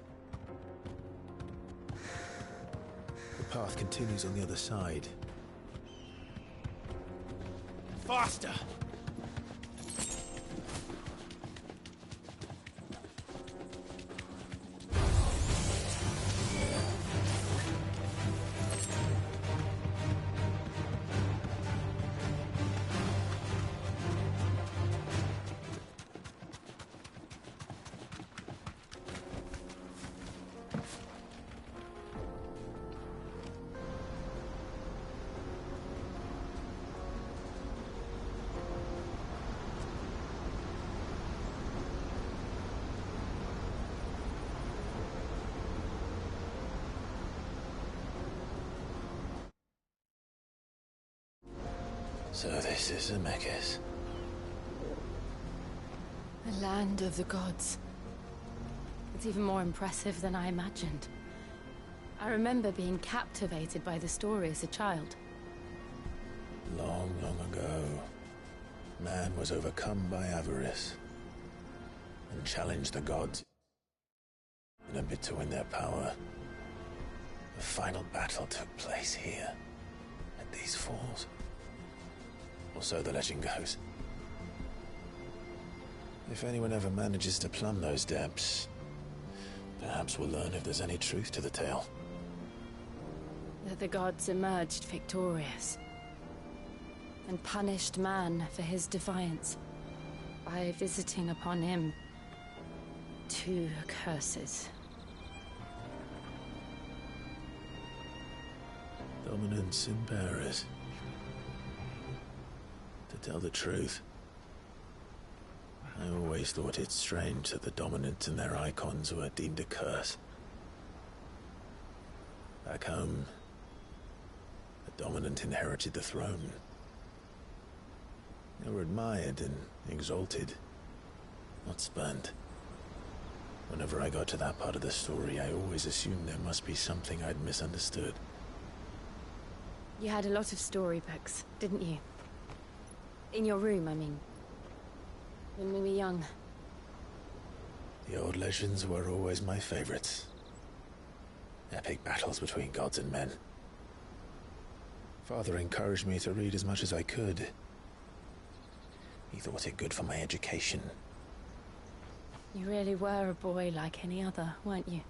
The path continues on the other side. Faster! So this is Zemeckis. The land of the gods. It's even more impressive than I imagined. I remember being captivated by the story as a child. Long, long ago, man was overcome by avarice and challenged the gods in a bid to win their power. The final battle took place here, at these falls. Or so the legend goes. If anyone ever manages to plumb those depths, perhaps we'll learn if there's any truth to the tale. That the gods emerged victorious and punished man for his defiance by visiting upon him 2 curses. Dominance in Paris. To tell the truth, I always thought it strange that the dominants and their icons were deemed a curse. Back home, the dominant inherited the throne. They were admired and exalted, not spurned. Whenever I got to that part of the story, I always assumed there must be something I'd misunderstood. You had a lot of storybooks, didn't you? In your room, I mean. When we were young. The old legends were always my favorites. Epic battles between gods and men. Father encouraged me to read as much as I could. He thought it good for my education. You really were a boy like any other, weren't you?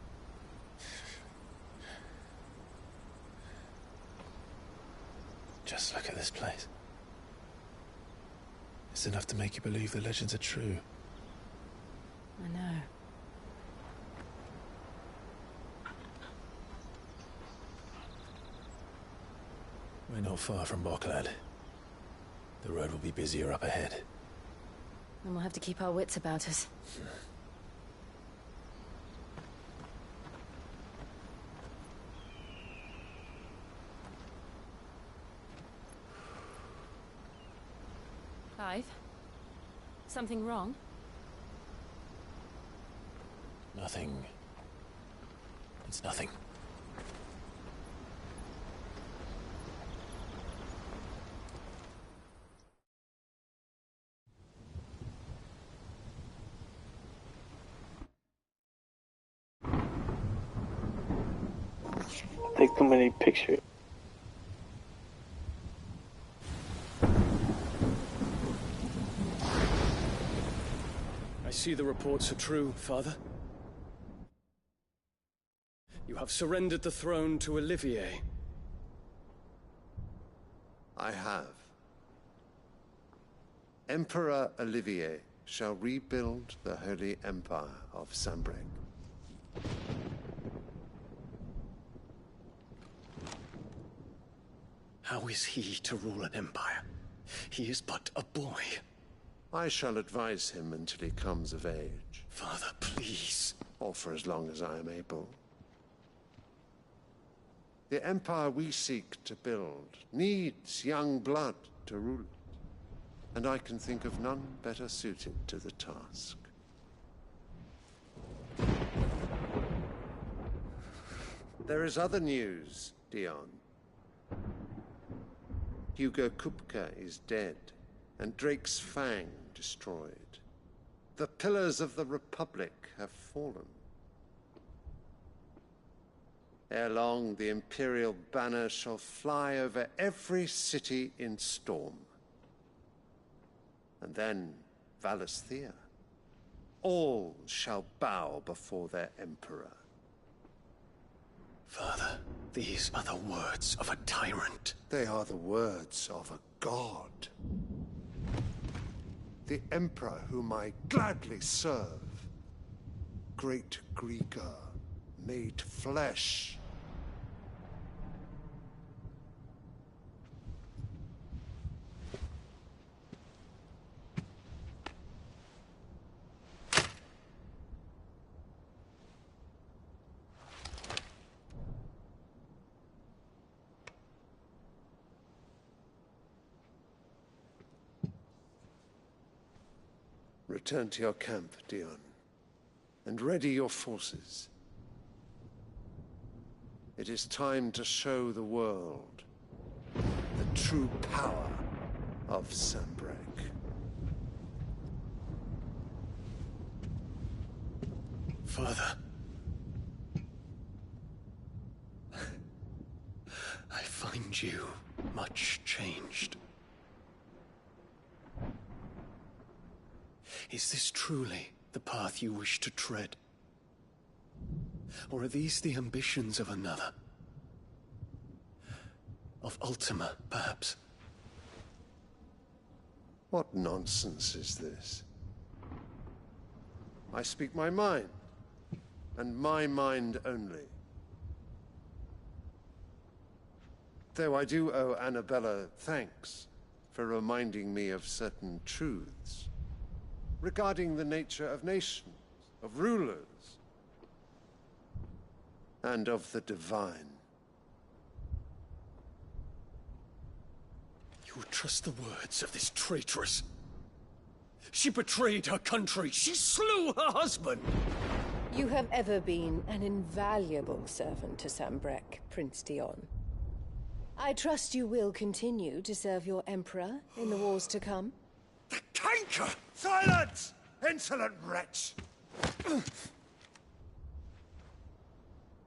Just look at this place. It's enough to make you believe the legends are true. I know. We're not far from Boklad. The road will be busier up ahead. And we'll have to keep our wits about us. Clive? Something wrong? Nothing. It's nothing. Take too many pictures. I see the reports are true, Father. You have surrendered the throne to Olivier. I have. Emperor Olivier shall rebuild the Holy Empire of Sanbreque. How is he to rule an empire? He is but a boy. I shall advise him until he comes of age. Father, please. Or for as long as I am able. The empire we seek to build needs young blood to rule it, and I can think of none better suited to the task. There is other news, Dion. Hugo Kupka is dead, and Drake's Fang destroyed. The pillars of the Republic have fallen. Ere long, the Imperial banner shall fly over every city in Storm. And then, Valisthea. All shall bow before their Emperor. Father, these are the words of a tyrant. They are the words of a god. The Emperor whom I gladly serve. Great Greagor, made flesh. Return to your camp, Dion, and ready your forces. It is time to show the world the true power of Sanbreque. Father. I find you much changed. Is this truly the path you wish to tread? Or are these the ambitions of another? Of Ultima, perhaps? What nonsense is this? I speak my mind, and my mind only. Though I do owe Annabella thanks for reminding me of certain truths regarding the nature of nations, of rulers, and of the divine. You would trust the words of this traitress? She betrayed her country. She slew her husband. You have ever been an invaluable servant to Sanbreque, Prince Dion. I trust you will continue to serve your Emperor in the wars to come. The canker! Silence! Insolent wretch!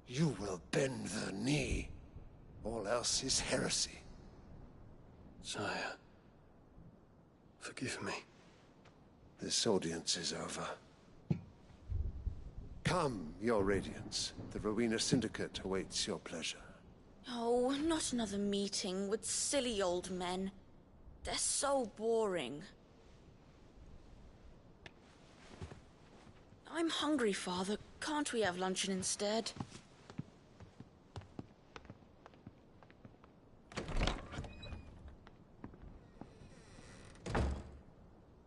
You will bend the knee. All else is heresy. Sire, forgive me. This audience is over. Come, your Radiance. The Rowena Syndicate awaits your pleasure. Oh, not another meeting with silly old men. They're so boring. I'm hungry, Father. Can't we have luncheon instead?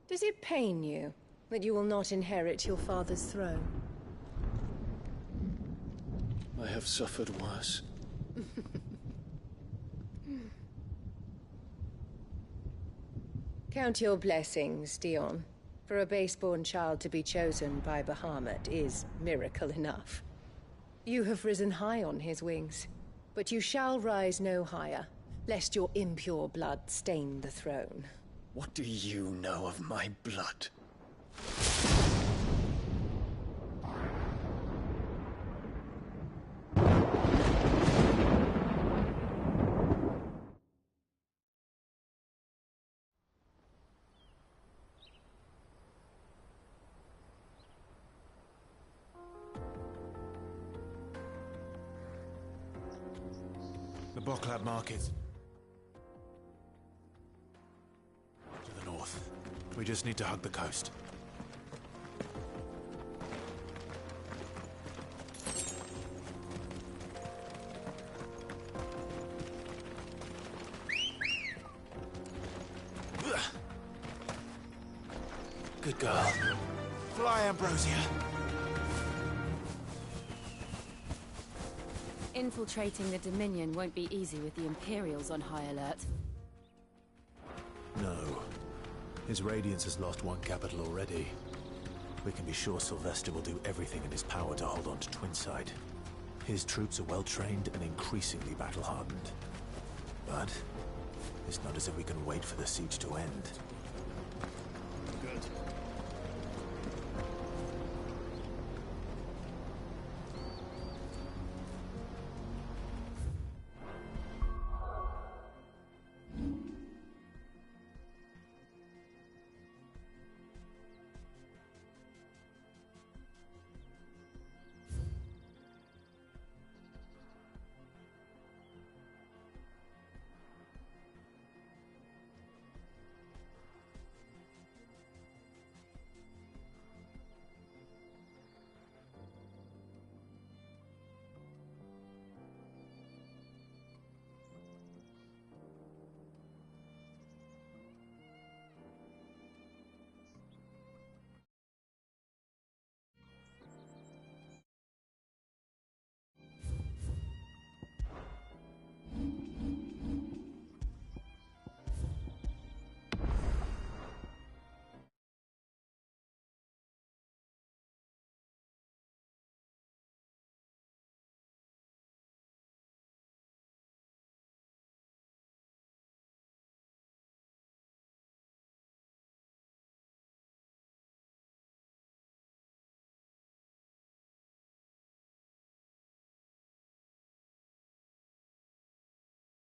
Does it pain you that you will not inherit your father's throne? I have suffered worse. Count your blessings, Dion. For a base-born child to be chosen by Bahamut is miracle enough. You have risen high on his wings, but you shall rise no higher, lest your impure blood stain the throne. What do you know of my blood? The Boklad Market. To the north. We just need to hug the coast. Good girl. Fly, Ambrosia. Infiltrating the Dominion won't be easy with the Imperials on high alert. No. His Radiance has lost one capital already. We can be sure Sylvester will do everything in his power to hold on to Twinside. His troops are well-trained and increasingly battle-hardened. But it's not as if we can wait for the siege to end.